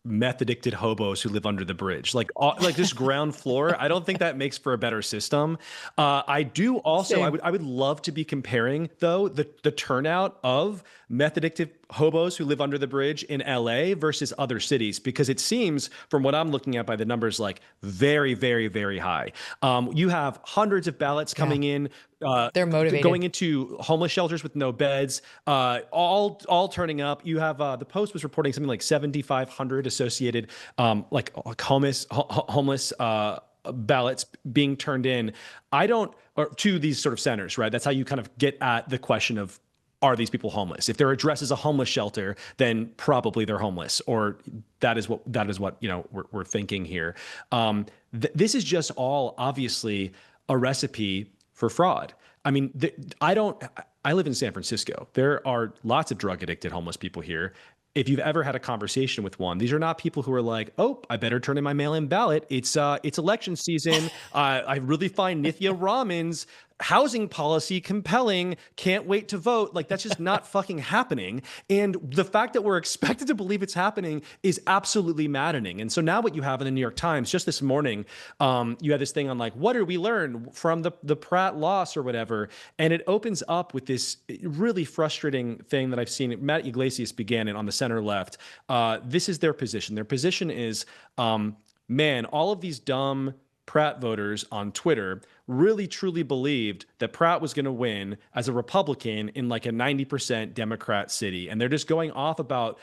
meth-addicted hobos who live under the bridge, like this ground floor. I don't think that makes for a better system. I do also. I would love to be comparing though the turnout of meth-addicted hobos who live under the bridge in LA versus other cities, because it seems from what I'm looking at by the numbers like very, very, very high. You have hundreds of ballots coming in. They're motivated. Going into homeless shelters with no beds, all turning up. You have the Post was reporting something like 7,500 associated homeless ballots being turned in. Or to these sort of centers, right? That's how you kind of get at the question of, are these people homeless? If their address is a homeless shelter, then probably they're homeless, or that is what we're thinking here. This is just all obviously a recipe for fraud. I mean, I live in San Francisco. There are lots of drug addicted homeless people here. If you've ever had a conversation with one, these are not people who are like, oh, I better turn in my mail-in ballot. It's election season. I really find Nithya Raman's housing policy compelling. Can't wait to vote. Like, that's just not fucking happening. And the fact that we're expected to believe it's happening is absolutely maddening. And so now what you have in the New York Times, just this morning, you had this thing on like, what did we learn from the Pratt loss or whatever? And it opens up with this really frustrating thing that I've seen. Matt Iglesias began it on the center left. This is their position. Their position is, man, all of these dumb Pratt voters on Twitter really truly believed that Pratt was going to win as a Republican in like a 90% Democrat city. And they're just going off about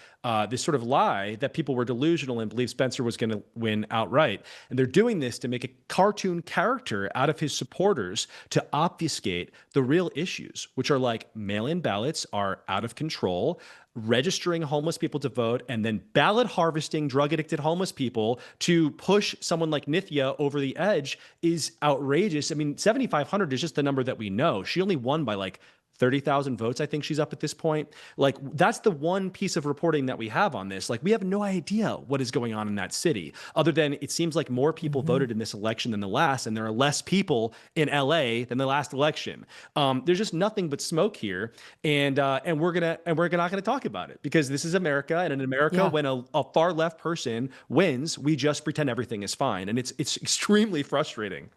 this sort of lie that people were delusional and believed Spencer was going to win outright. And they're doing this to make a cartoon character out of his supporters to obfuscate the real issues, which are like mail-in ballots are out of control, registering homeless people to vote, and then ballot harvesting drug-addicted homeless people to push someone like Nithya over the edge is outrageous. I mean, 7,500 is just the number that we know. She only won by like 30,000 votes, I think she's up at this point. Like, that's the one piece of reporting that we have on this. Like, we have no idea what is going on in that city, other than it seems like more people voted in this election than the last, and there are less people in LA than the last election. There's just nothing but smoke here, and we're not gonna talk about it, because this is America, and in America, when a far left person wins, we just pretend everything is fine, and it's extremely frustrating.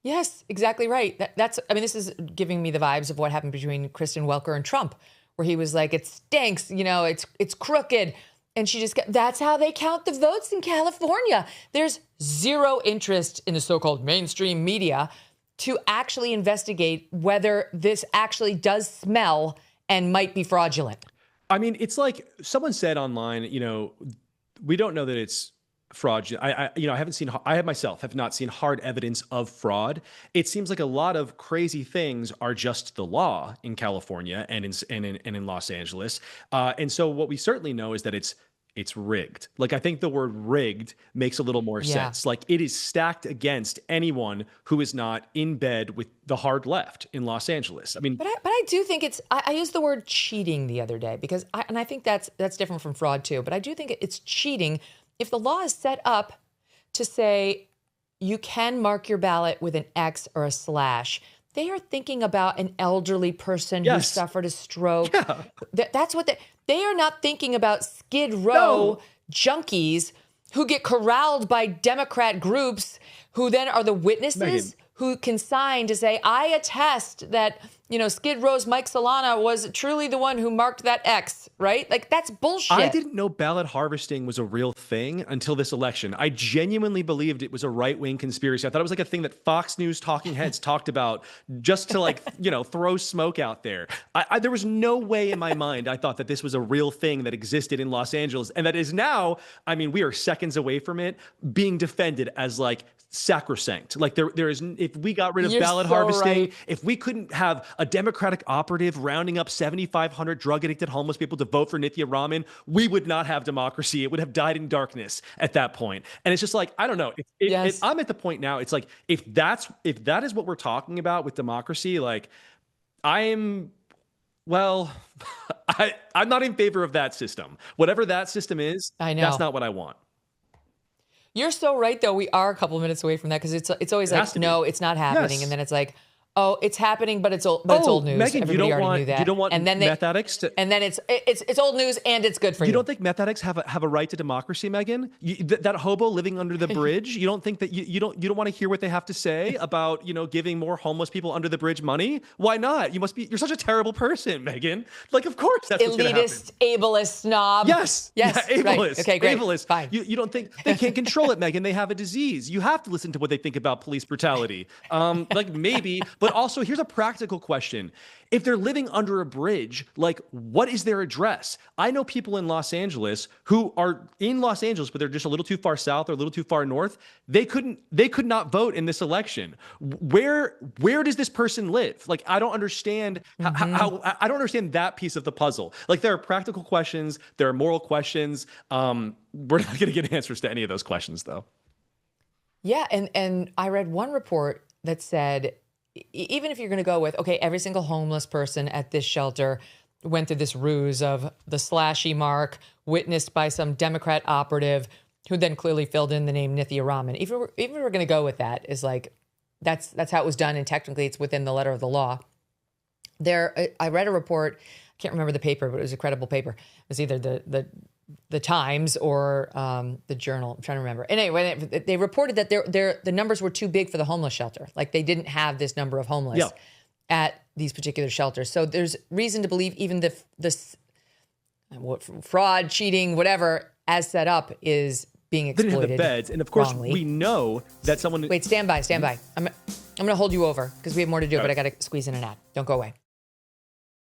Yes, exactly right. This is giving me the vibes of what happened between Kristen Welker and Trump, where he was like, it stinks, it's crooked. And she just that's how they count the votes in California. There's zero interest in the so-called mainstream media to actually investigate whether this actually does smell and might be fraudulent. I mean, it's like someone said online, we don't know that it's fraudulent. I myself have not seen hard evidence of fraud. It seems like a lot of crazy things are just the law in California and in Los Angeles. And so what we certainly know is that it's rigged. Like, I think the word rigged makes a little more sense. Like, it is stacked against anyone who is not in bed with the hard left in Los Angeles. I mean, but I do think I used the word cheating the other day, because I think that's different from fraud too. But I do think it's cheating if the law is set up to say you can mark your ballot with an X or a slash. They are thinking about an elderly person who suffered a stroke. Yeah. That's what they are not thinking about Skid Row junkies who get corralled by Democrat groups who then are the witnesses who can sign to say, I attest that Skid Row's Mike Solana was truly the one who marked that X, right? Like, that's bullshit. I didn't know ballot harvesting was a real thing until this election. I genuinely believed it was a right-wing conspiracy. I thought it was like a thing that Fox News talking heads talked about just to throw smoke out there. There was no way in my mind I thought that this was a real thing that existed in Los Angeles, and that is now, we are seconds away from it being defended as sacrosanct. There is, if we got rid of ballot harvesting, if we couldn't have a Democratic operative rounding up 7,500 drug-addicted homeless people to vote for Nithya Raman, we would not have democracy. It would have died in darkness at that point. And it's just I don't know. I'm at the point now, it's if that is what we're talking about with democracy, I'm not in favor of that system. Whatever that system is, I know. That's not what I want. You're so right, though. We are a couple of minutes away from that because it's always no, it's not happening. Yes. And then it's oh, it's happening, but it's old news. Megyn, Everybody already knew that. You don't want meth addicts to... And then it's old news and it's good for you. You don't think meth addicts have a right to democracy, Megyn? That hobo living under the bridge, you don't think that you don't want to hear what they have to say about, giving more homeless people under the bridge money? Why not? You're such a terrible person, Megyn. Of course that's what's going to happen. Elitist, ableist snob. Yes. Yeah, ableist. Right. Okay, great. Ableist. Fine. You don't think they can't control it, Megyn? They have a disease. You have to listen to what they think about police brutality. Maybe, but also here's a practical question. If they're living under a bridge, what is their address? I know people in Los Angeles who are in Los Angeles, but they're just a little too far south or a little too far north. They could not vote in this election. Where does this person live? I don't understand how I don't understand that piece of the puzzle. There are practical questions, there are moral questions. We're not going to get answers to any of those questions, though. Yeah, and I read one report that said, even if you're going to go with, okay, every single homeless person at this shelter went through this ruse of the slashy mark witnessed by some Democrat operative who then clearly filled in the name Nithya Raman. Even if we're going to go with that, is that's how it was done, and technically it's within the letter of the law. I read a report, I can't remember the paper, but it was a credible paper. It was either the Times or the Journal. I'm trying to remember. Anyway, they reported that the numbers were too big for the homeless shelter. They didn't have this number of homeless at these particular shelters. So there's reason to believe even the fraud, cheating, whatever, as set up is being exploited. They didn't have the beds, and of course wrongly. we know that someone. Wait, stand by. I'm going to hold you over because we have more to do, but I got to squeeze in an ad. Don't go away.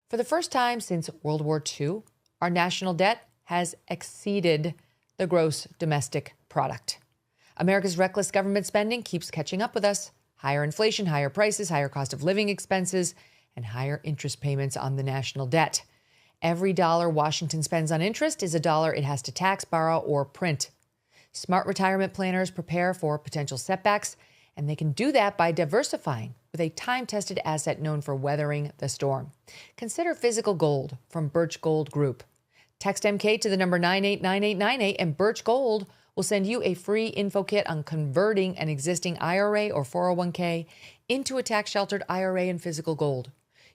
For the first time since World War II, our national debt has exceeded the gross domestic product. America's reckless government spending keeps catching up with us. Higher inflation, higher prices, higher cost of living expenses, and higher interest payments on the national debt. Every dollar Washington spends on interest is a dollar it has to tax, borrow, or print. Smart retirement planners prepare for potential setbacks, and they can do that by diversifying with a time-tested asset known for weathering the storm. Consider physical gold from Birch Gold Group. Text MK to the number 989898 and Birch Gold will send you a free info kit on converting an existing IRA or 401k into a tax-sheltered IRA in physical gold.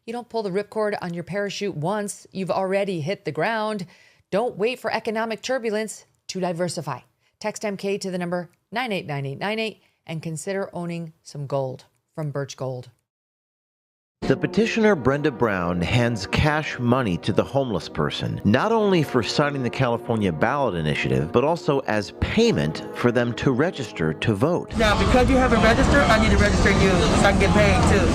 You don't pull the ripcord on your parachute once you've already hit the ground. Don't wait for economic turbulence to diversify. Text MK to the number 989898 and consider owning some gold from Birch Gold. The petitioner, Brenda Brown, hands cash money to the homeless person, not only for signing the California ballot initiative, but also as payment for them to register to vote. Now, because you haven't registered, I need to register you so I can get paid too.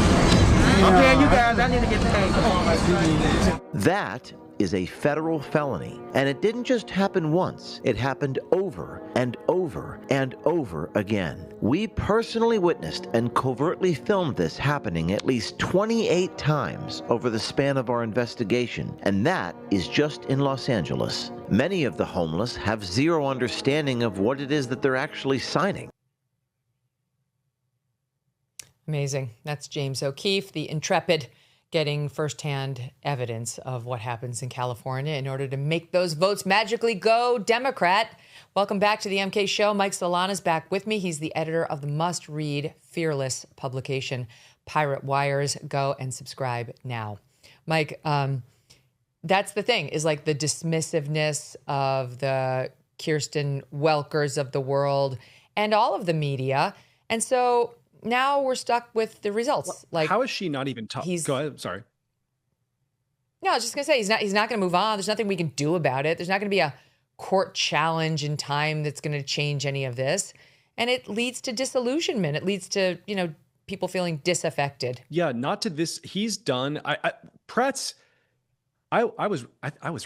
I'm paying you guys, I need to get paid. Come on. That is a federal felony. And it didn't just happen once. It happened over and over and over again. We personally witnessed and covertly filmed this happening at least 28 times over the span of our investigation. And that is just in Los Angeles. Many of the homeless have zero understanding of what it is that they're actually signing. Amazing. That's James O'Keefe, the intrepid, getting firsthand evidence of what happens in California in order to make those votes magically go Democrat. Welcome back to the MK Show. Mike Solana is back with me. He's the editor of the must-read, fearless publication, Pirate Wires. Go and subscribe now. Mike, that's the thing, is like the dismissiveness of the Kirsten Welkers of the world and all of the media. And so now we're stuck with the results. Like, how is she not even talking? Go ahead. Sorry. No, I was just gonna say he's not gonna move on. There's nothing we can do about it. There's not gonna be a court challenge in time that's gonna change any of this. And it leads to disillusionment. It leads to, people feeling disaffected. Yeah, not to this. He's done. Pratt's. I was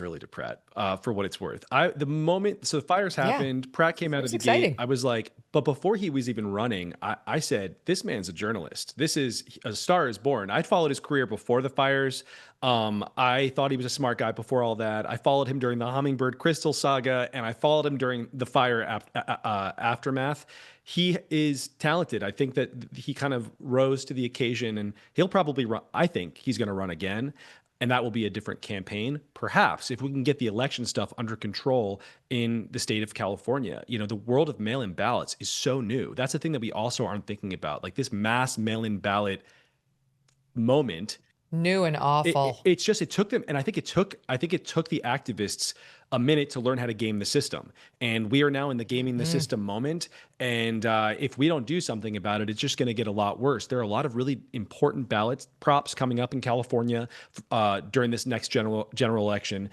really to Pratt for what it's worth. The moment the fires happened, Pratt came out of the gate. I was like, but before he was even running, I said, this man's a journalist. This is a star is born. I followed his career before the fires. I thought he was a smart guy before all that. I followed him during the Hummingbird Crystal saga, and I followed him during the fire aftermath. He is talented. I think that he kind of rose to the occasion, and he'll probably run. I think he's going to run again. And that will be a different campaign, perhaps, if we can get the election stuff under control in the state of California. The world of mail-in ballots is so new. That's the thing that we also aren't thinking about. Like this mass mail-in ballot moment. New and awful. It took them, and I think it took the activists a minute to learn how to game the system. And we are now in the gaming the system moment. And if we don't do something about it, it's just going to get a lot worse. There are a lot of really important ballot props coming up in California during this next general election.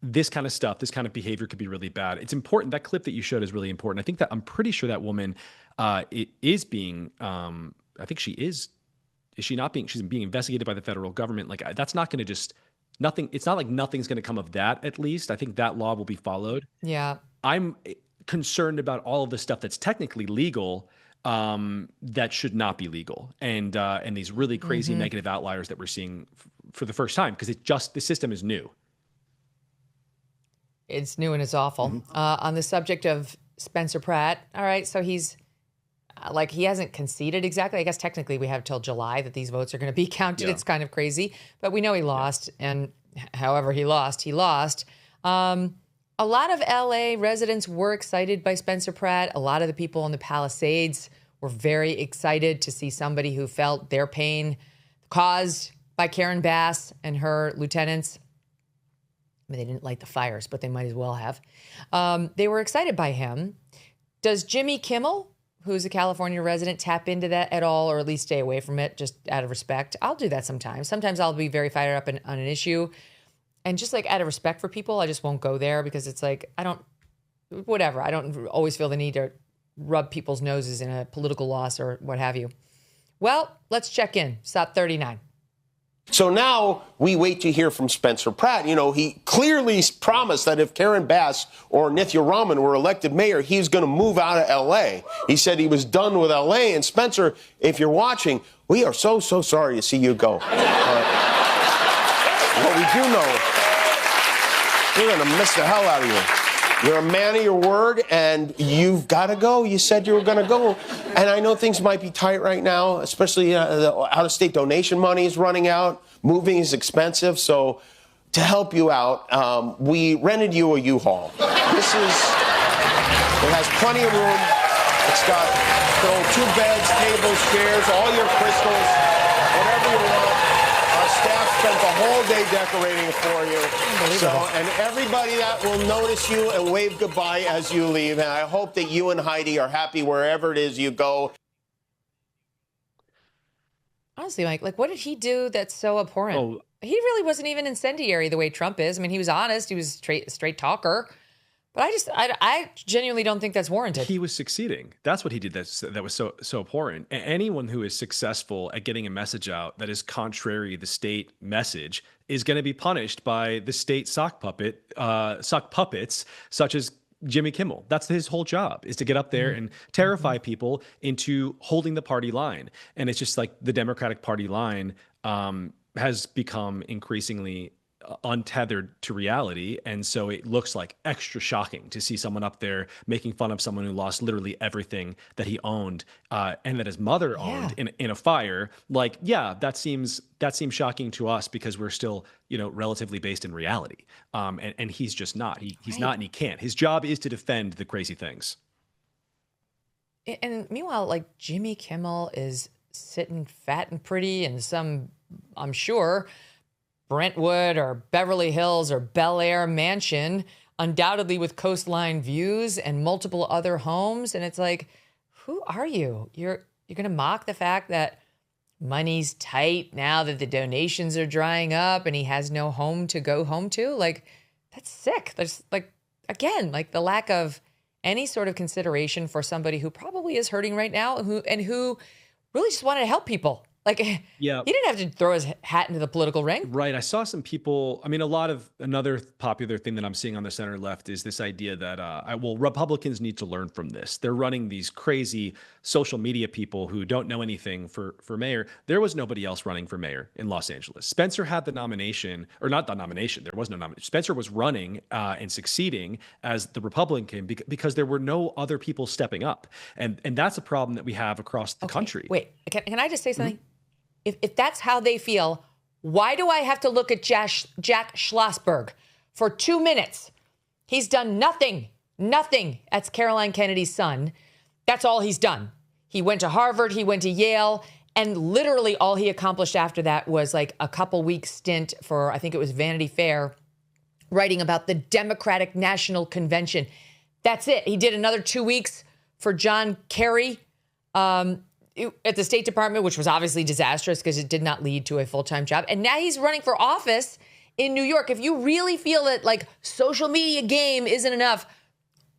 This kind of stuff, this kind of behavior could be really bad. It's important. That clip that you showed is really important. I think that I'm pretty sure that woman is being, I think she is she not being, she's being investigated by the federal government. Like that's not going to just, nothing, it's not like nothing's going to come of that, at least. I think that law will be followed. Yeah. I'm concerned about all of the stuff that's technically legal that should not be legal. And these really crazy negative outliers that we're seeing for the first time, because the system is new. It's new and it's awful. On the subject of Spencer Pratt, all right, so he's he hasn't conceded exactly. I guess technically we have till July that these votes are going to be counted. Yeah. It's kind of crazy, but we know he lost. Yeah. And however he lost, he lost. A lot of LA residents were excited by Spencer Pratt. A lot of the people in the Palisades were very excited to see somebody who felt their pain caused by Karen Bass and her lieutenants. I mean, they didn't light the fires, but they might as well have. They were excited by him. Does Jimmy Kimmel, who's a California resident, tap into that at all, or at least stay away from it just out of respect? I'll do that sometimes. Sometimes I'll be very fired up on an issue. And just out of respect for people, I just won't go there because it's I don't always feel the need to rub people's noses in a political loss or what have you. Well, let's check in. Stop 39. So now we wait to hear from Spencer Pratt. He clearly promised that if Karen Bass or Nithya Raman were elected mayor, he's going to move out of L.A. He said he was done with L.A. And Spencer, if you're watching, we are so sorry to see you go. What we do know, we're going to miss the hell out of you. You're a man of your word, and you've got to go. You said you were going to go. And I know things might be tight right now, especially the out-of-state donation money is running out. Moving is expensive. So to help you out, we rented you a U-Haul. It has plenty of room. It's got 2 beds, tables, chairs, all your crystals, whatever you want. Our staff spent the whole day decorating it for you. And everybody that will notice you and wave goodbye as you leave. And I hope that you and Heidi are happy wherever it is you go. Honestly, Mike, what did he do that's so abhorrent? Oh. He really wasn't even incendiary the way Trump is. I mean, he was honest. He was a straight talker. But I genuinely don't think that's warranted. He was succeeding. That's what he did that was so abhorrent. Anyone who is successful at getting a message out that is contrary to the state message is going to be punished by the state sock puppets, such as Jimmy Kimmel. That's his whole job, is to get up there and terrify people into holding the party line. And it's just the Democratic Party line has become increasingly untethered to reality. And so it looks extra shocking to see someone up there making fun of someone who lost literally everything that he owned and that his mother owned in a fire. That seems shocking to us because we're still, relatively based in reality. And he's just not. He's not, and he can't. His job is to defend the crazy things. And meanwhile, Jimmy Kimmel is sitting fat and pretty in some, I'm sure, Brentwood or Beverly Hills or Bel Air mansion, undoubtedly with coastline views and multiple other homes. And it's who are you? You're going to mock the fact that money's tight now that the donations are drying up and he has no home to go home to? Like, that's sick. There's like, again, like the lack of any sort of consideration for somebody who probably is hurting right now and who really just wanted to help people. Like, Yeah. he didn't have to throw his hat into the political ring. Right. I saw some people. I mean, another popular thing that I'm seeing on the center left is this idea that, Republicans need to learn from this. They're running these crazy social media people who don't know anything for mayor. There was nobody else running for mayor in Los Angeles. Spencer had the nomination, or not the nomination. There was no nomination. Spencer was running and succeeding as the Republican because there were no other people stepping up. And that's a problem that we have across the country. Wait, can I just say something? If that's how they feel, why do I have to look at Jack Schlossberg for 2 minutes? He's done nothing. That's Caroline Kennedy's son. That's all he's done. He went to Harvard, he went to Yale, and literally all he accomplished after that was like a couple weeks stint for, I think it was Vanity Fair, writing about the Democratic National Convention. That's it. He did another 2 weeks for John Kerry, at the State Department, which was obviously disastrous because it did not lead to a full-time job. And now he's running for office in New York. If you really feel that like social media game isn't enough,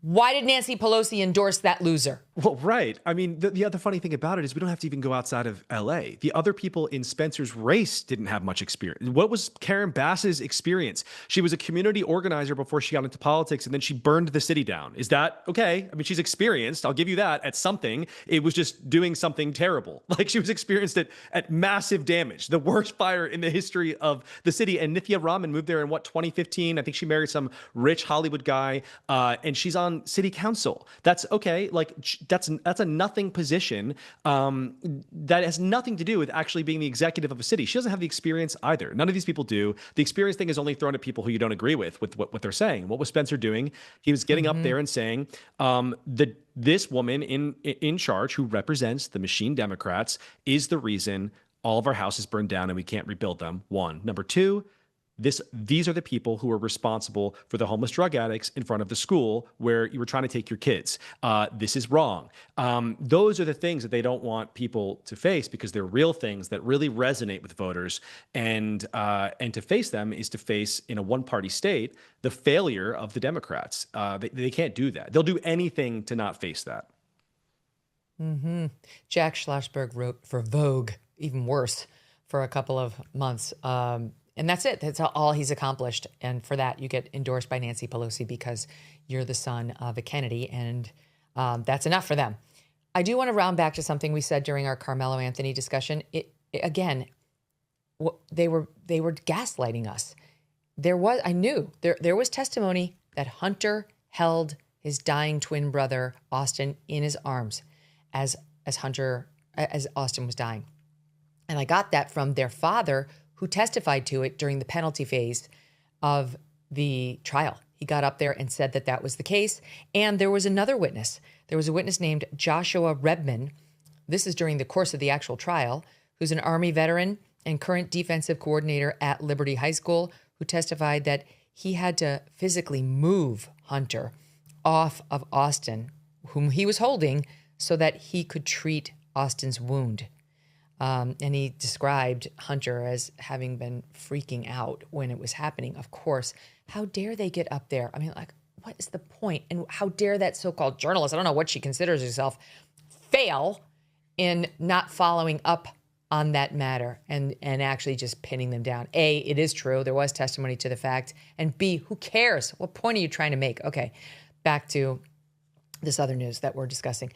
why did Nancy Pelosi endorse that loser? Well, right. I mean, the other funny thing about it is we don't have to even go outside of LA. The other people in Spencer's race didn't have much experience. What was Karen Bass's experience? She was a community organizer before she got into politics, and then she burned the city down. Is that okay? I mean, she's experienced. I'll give you that at something. It was just doing something terrible. Like, she was experienced at massive damage, the worst fire in the history of the city. And Nithya Raman moved there in 2015? I think she married some rich Hollywood guy, and she's on city council. That's okay. Like, that's a nothing position that has nothing to do with actually being the executive of a city. She doesn't have the experience either. None of these people do. The experience thing is only thrown at people who you don't agree with what they're saying. What was Spencer doing? He was getting up there and saying this woman in charge who represents the machine Democrats is the reason all of our houses burned down and we can't rebuild them. One. Number two, these are the people who are responsible for the homeless drug addicts in front of the school where you were trying to take your kids. This is wrong. Those are the things that they don't want people to face because they're real things that really resonate with voters. And to face them is to face, in a one-party state, the failure of the Democrats. They can't do that. They'll do anything to not face that. Jack Schlossberg wrote for Vogue, even worse, for a couple of months. And that's it. That's all he's accomplished. And for that, you get endorsed by Nancy Pelosi because you're the son of a Kennedy. And that's enough for them. I do want to round back to something we said during our Karmelo Anthony discussion. Again, they were gaslighting us. There was testimony that Hunter held his dying twin brother, Austin, in his arms as Austin was dying. And I got that from their father, who testified to it during the penalty phase of the trial. He got up there and said that that was the case. And there was another witness. There was a witness named Joshua Redman. This is during the course of the actual trial, who's an Army veteran and current defensive coordinator at Liberty High School, who testified that he had to physically move Hunter off of Austin, whom he was holding, so that he could treat Austin's wound. And he described Hunter as having been freaking out when it was happening. Of course, how dare they get up there? I mean, like, what is the point? And how dare that so-called journalist, I don't know what she considers herself, fail in not following up on that matter and actually just pinning them down. A, it is true. There was testimony to the fact. And B, who cares? What point are you trying to make? Okay, back to this other news that we're discussing.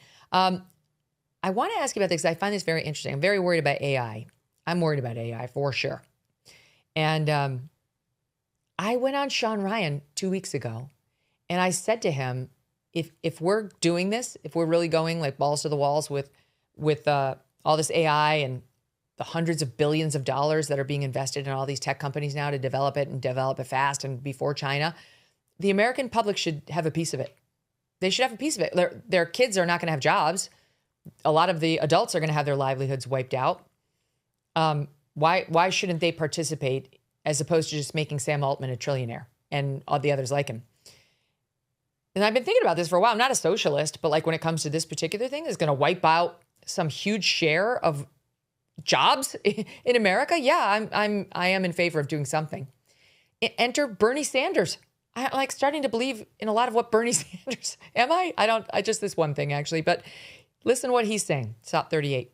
I want to ask you about this because I find this very interesting. I'm very worried about AI. I'm worried about AI for sure. And I went on Sean Ryan 2 weeks ago, and I said to him, if we're doing this, if we're really going like balls to the walls with all this AI and the hundreds of billions of dollars that are being invested in all these tech companies now to develop it and develop it fast and before China, the American public should have a piece of it. They should have a piece of it. Their kids are not going to have jobs. A lot of the adults are going to have their livelihoods wiped out. Why shouldn't they participate as opposed to just making Sam Altman a trillionaire and all the others like him? And I've been thinking about this for a while. I'm not a socialist, but like when it comes to this particular thing, it's going to wipe out some huge share of jobs in America. Yeah, I am in favor of doing something. Enter Bernie Sanders. I'm like starting to believe in a lot of what Bernie Sanders. Am I? I just this one thing actually. But listen to what he's saying. Stop 38.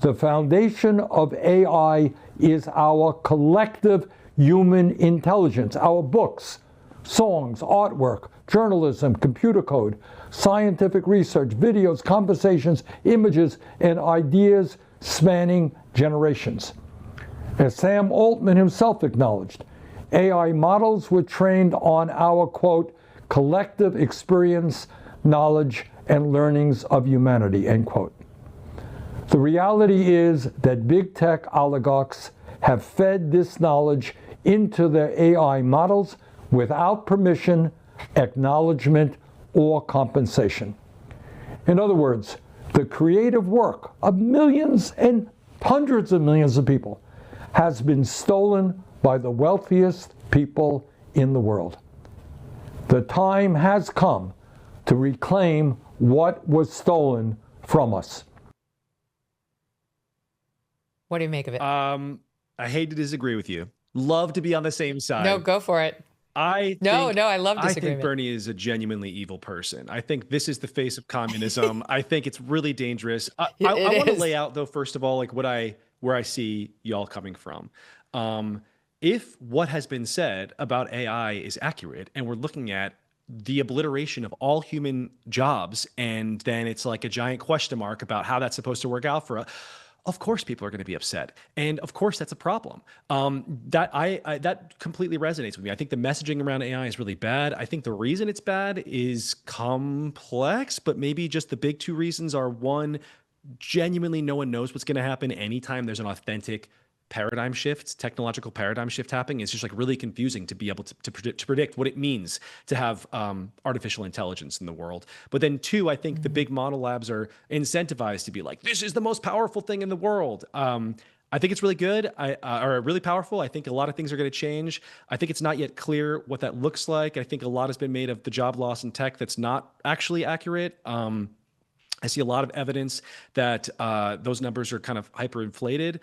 The foundation of AI is our collective human intelligence, our books, songs, artwork, journalism, computer code, scientific research, videos, conversations, images, and ideas spanning generations. As Sam Altman himself acknowledged, AI models were trained on our, quote, collective experience, knowledge, and learnings of humanity, end quote. The reality is that big tech oligarchs have fed this knowledge into their AI models without permission, acknowledgement, or compensation. In other words, the creative work of millions and hundreds of millions of people has been stolen by the wealthiest people in the world. The time has come to reclaim what was stolen from us. What do you make of it? I hate to disagree with you. Love to be on the same side. No, go for it. I love disagreement. I think Bernie is a genuinely evil person. I think this is the face of communism. I think it's really dangerous. I want to lay out, though, first of all, like where I see y'all coming from. If what has been said about AI is accurate, and we're looking at the obliteration of all human jobs, and then it's like a giant question mark about how that's supposed to work out for us. Of course, people are going to be upset, and of course, that's a problem. That completely resonates with me. I think the messaging around AI is really bad. I think the reason it's bad is complex, but maybe just the big two reasons are: one, genuinely no one knows what's going to happen anytime there's an authentic paradigm shift, technological paradigm shift happening. It's just like really confusing to be able to predict what it means to have artificial intelligence in the world. But then two, I think the big model labs are incentivized to be like, this is the most powerful thing in the world. I think it's really good, or really powerful. I think a lot of things are going to change. I think it's not yet clear what that looks like. I think a lot has been made of the job loss in tech that's not actually accurate. I see a lot of evidence that those numbers are kind of hyperinflated.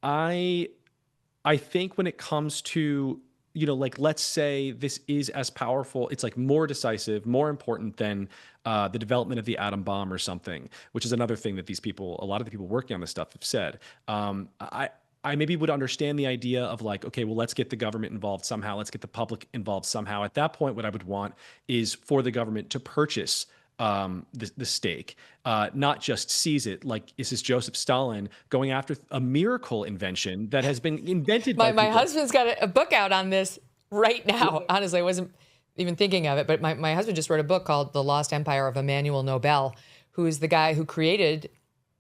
I think when it comes to, like, let's say this is as powerful, it's like more decisive, more important than the development of the atom bomb or something, which is another thing that a lot of the people working on this stuff have said. I maybe would understand the idea of like, okay, well, let's get the government involved somehow. Let's get the public involved somehow. At that point, what I would want is for the government to purchase the stake, not just seize it. Like, this is Joseph Stalin going after a miracle invention that has been invented by my husband's got a book out on this right now. Honestly, I wasn't even thinking of it, but my husband just wrote a book called The Lost Empire of Emmanuel Nobel, who is the guy who created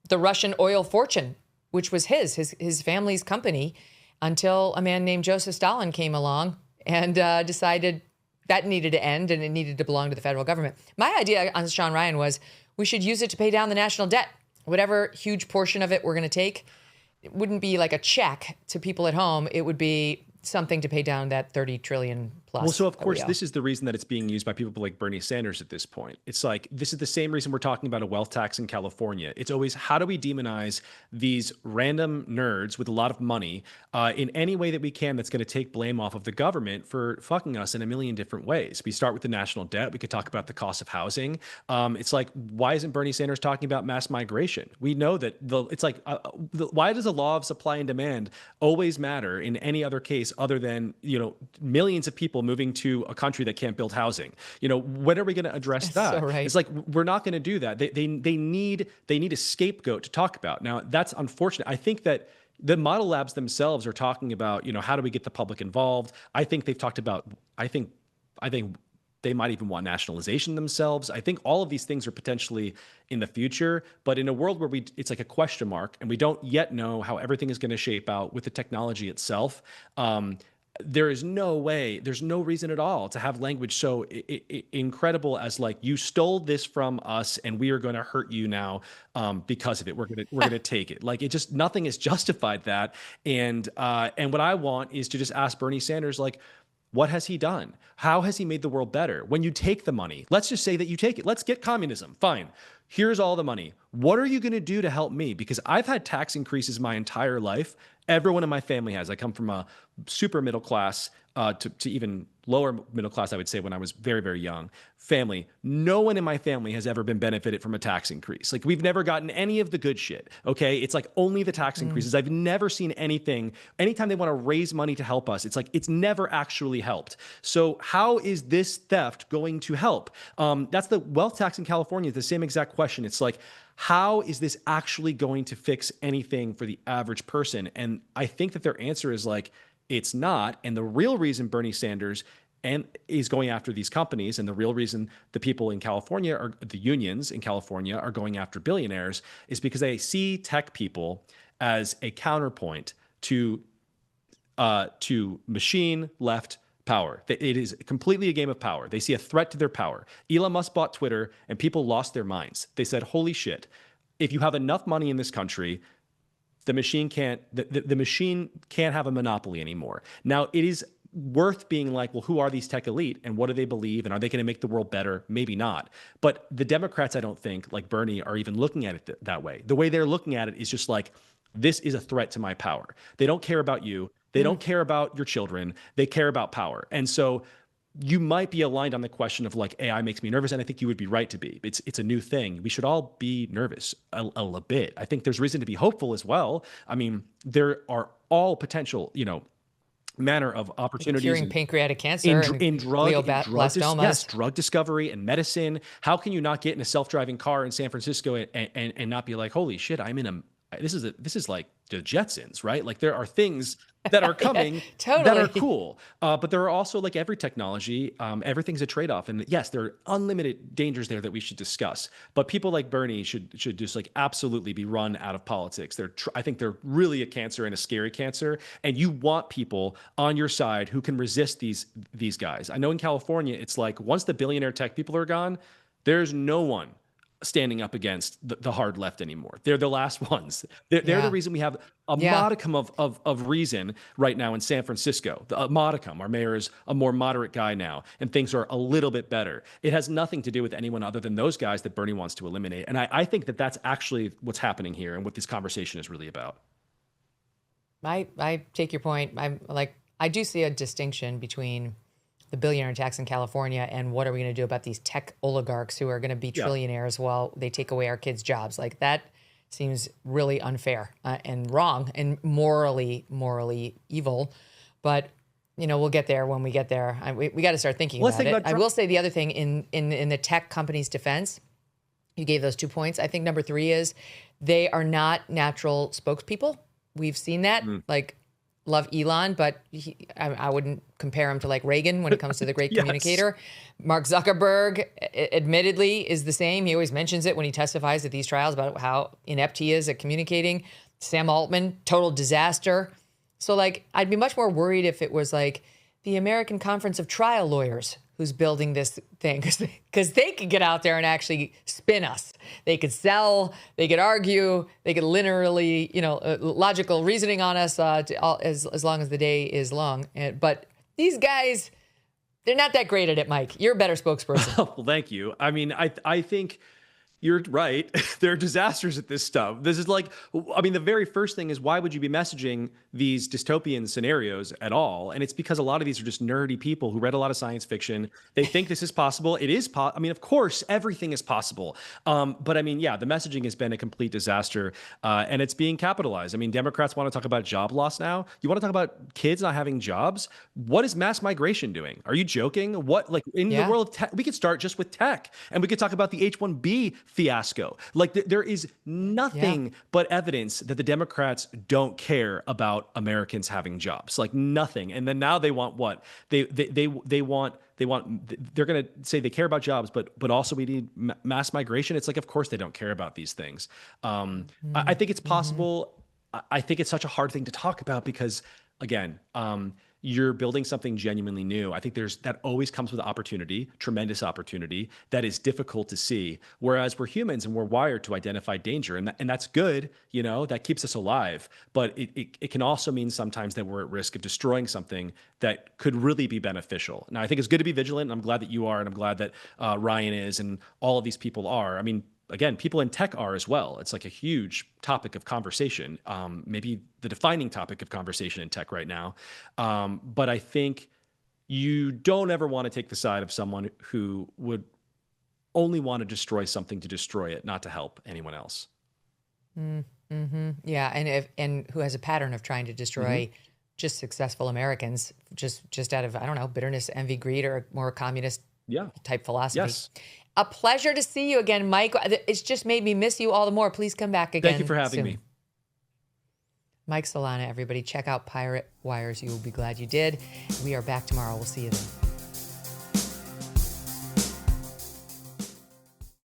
the Russian oil fortune, which was his family's company, until a man named Joseph Stalin came along and decided that needed to end and it needed to belong to the federal government. My idea on Sean Ryan was we should use it to pay down the national debt. Whatever huge portion of it we're going to take, it wouldn't be like a check to people at home. It would be something to pay down that 30 trillion plus. Well, so of course, this is the reason that it's being used by people like Bernie Sanders at this point. It's like, this is the same reason we're talking about a wealth tax in California. It's always, how do we demonize these random nerds with a lot of money in any way that we can that's going to take blame off of the government for fucking us in a million different ways. We start with the national debt. We could talk about the cost of housing. It's like, why isn't Bernie Sanders talking about mass migration? We know that why does the law of supply and demand always matter in any other case other than, millions of people moving to a country that can't build housing? When are we going to address that? So right. It's like, we're not going to do that. They need a scapegoat to talk about. Now, that's unfortunate. I think that the model labs themselves are talking about, how do we get the public involved? I think they've talked about, I think they might even want nationalization themselves. I think all of these things are potentially in the future, but in a world where it's like a question mark and we don't yet know how everything is going to shape out with the technology itself, there is no way, there's no reason at all to have language so incredible as like, you stole this from us and we are going to hurt you now because of it. We're going to take it. Like, it just, nothing has justified that. And what I want is to just ask Bernie Sanders, like, What has he done? How has he made the world better? When you take the money, let's just say that you take it. Let's get communism. Fine. Here's all the money. What are you going to do to help me? Because I've had tax increases my entire life. Everyone in my family has. I come from a super middle class to even lower middle class, I would say, when I was very, very young family. No one in my family has ever been benefited from a tax increase. Like, we've never gotten any of the good shit. Okay. It's like only the tax increases. I've never seen anything. Anytime they want to raise money to help us, it's like, it's never actually helped. So how is this theft going to help? That's the wealth tax in California. It's the same exact question. It's like, how is this actually going to fix anything for the average person? And I think that their answer is like, it's not. And the real reason Bernie Sanders is going after these companies, and the real reason the people in California, or the unions in California, are going after billionaires, is because they see tech people as a counterpoint to machine left power. It is completely a game of power. They see a threat to their power. Elon Musk bought Twitter, and people lost their minds. They said, holy shit, if you have enough money in this country, the machine can't have a monopoly anymore. Now, it is worth being like, well, who are these tech elite and what do they believe? And are they going to make the world better? Maybe not. But the Democrats, I don't think, like Bernie, are even looking at it that way. The way they're looking at it is just like, this is a threat to my power. They don't care about you. They don't care about your children. They care about power. And so you might be aligned on the question of like, AI makes me nervous. And I think you would be right to be. It's a new thing. We should all be nervous a bit. I think there's reason to be hopeful as well. I mean, there are all potential, manner of opportunities. Curing pancreatic cancer in drug glioblastomas. Drug discovery and medicine. How can you not get in a self-driving car in San Francisco and not be like, holy shit, this is like the Jetsons, right? Like, there are things that are coming Totally. that are cool. But there are also, like every technology, everything's a trade-off. And yes, there are unlimited dangers there that we should discuss. But people like Bernie should just like absolutely be run out of politics. I think they're really a cancer, and a scary cancer. And you want people on your side who can resist these guys. I know in California, it's like, once the billionaire tech people are gone, there's no one standing up against the hard left anymore. They're the last ones. They're the reason we have a modicum of reason right now in San Francisco. A modicum. Our mayor is a more moderate guy now, and things are a little bit better. It has nothing to do with anyone other than those guys that Bernie wants to eliminate. And I think that that's actually what's happening here, and what this conversation is really about. I take your point. I do see a distinction between the billionaire tax in California and what are we going to do about these tech oligarchs who are going to be trillionaires while they take away our kids' jobs. Like, that seems really unfair and wrong and morally evil. But we'll get there when we get there. We got to start thinking about it. I will say the other thing in the tech company's defense, you gave those 2 points. I think number 3 is they are not natural spokespeople. We've seen that. Like, love Elon, but I wouldn't compare him to like Reagan when it comes to the great communicator. Mark Zuckerberg, admittedly, is the same. He always mentions it when he testifies at these trials about how inept he is at communicating. Sam Altman, total disaster. So like, I'd be much more worried if it was like the American Conference of Trial Lawyers who's building this thing, because they could get out there and actually spin us. They could sell, they could argue, they could literally, logical reasoning on us as long as the day is long. But these guys, they're not that great at it, Mike. You're a better spokesperson. Well, thank you. I mean, I think you're right. They're disasters at this stuff. This is like, the very first thing is, why would you be messaging these dystopian scenarios at all? And it's because a lot of these are just nerdy people who read a lot of science fiction. They think this is possible. It is of course, everything is possible. But the messaging has been a complete disaster, and it's being capitalized. Democrats want to talk about job loss now. You want to talk about kids not having jobs? What is mass migration doing? Are you joking? What, like, in the world of tech, we could start just with tech, and we could talk about the H-1B fiasco. Like, there is nothing but evidence that the Democrats don't care about Americans having jobs. Like, nothing. And then now they want what? They're going to say they care about jobs, but also we need mass migration. It's like, of course they don't care about these things. I think it's possible. I think it's such a hard thing to talk about because, again, you're building something genuinely new. I think that always comes with opportunity, tremendous opportunity that is difficult to see. Whereas we're humans and we're wired to identify danger, and that's good. That keeps us alive. But it can also mean sometimes that we're at risk of destroying something that could really be beneficial. Now, I think it's good to be vigilant, and I'm glad that you are, and I'm glad that Ryan is, and all of these people are. I mean, again, people in tech are as well. It's like a huge topic of conversation, maybe the defining topic of conversation in tech right now. But I think you don't ever want to take the side of someone who would only want to destroy something to destroy it, not to help anyone else. Mm-hmm. Yeah, and who has a pattern of trying to destroy just successful Americans, just out of, I don't know, bitterness, envy, greed, or more communist type philosophy. Yes. A pleasure to see you again, Mike. It's just made me miss you all the more. Please come back again. Thank you for having me. Mike Solana, everybody. Check out Pirate Wires. You will be glad you did. We are back tomorrow. We'll see you then.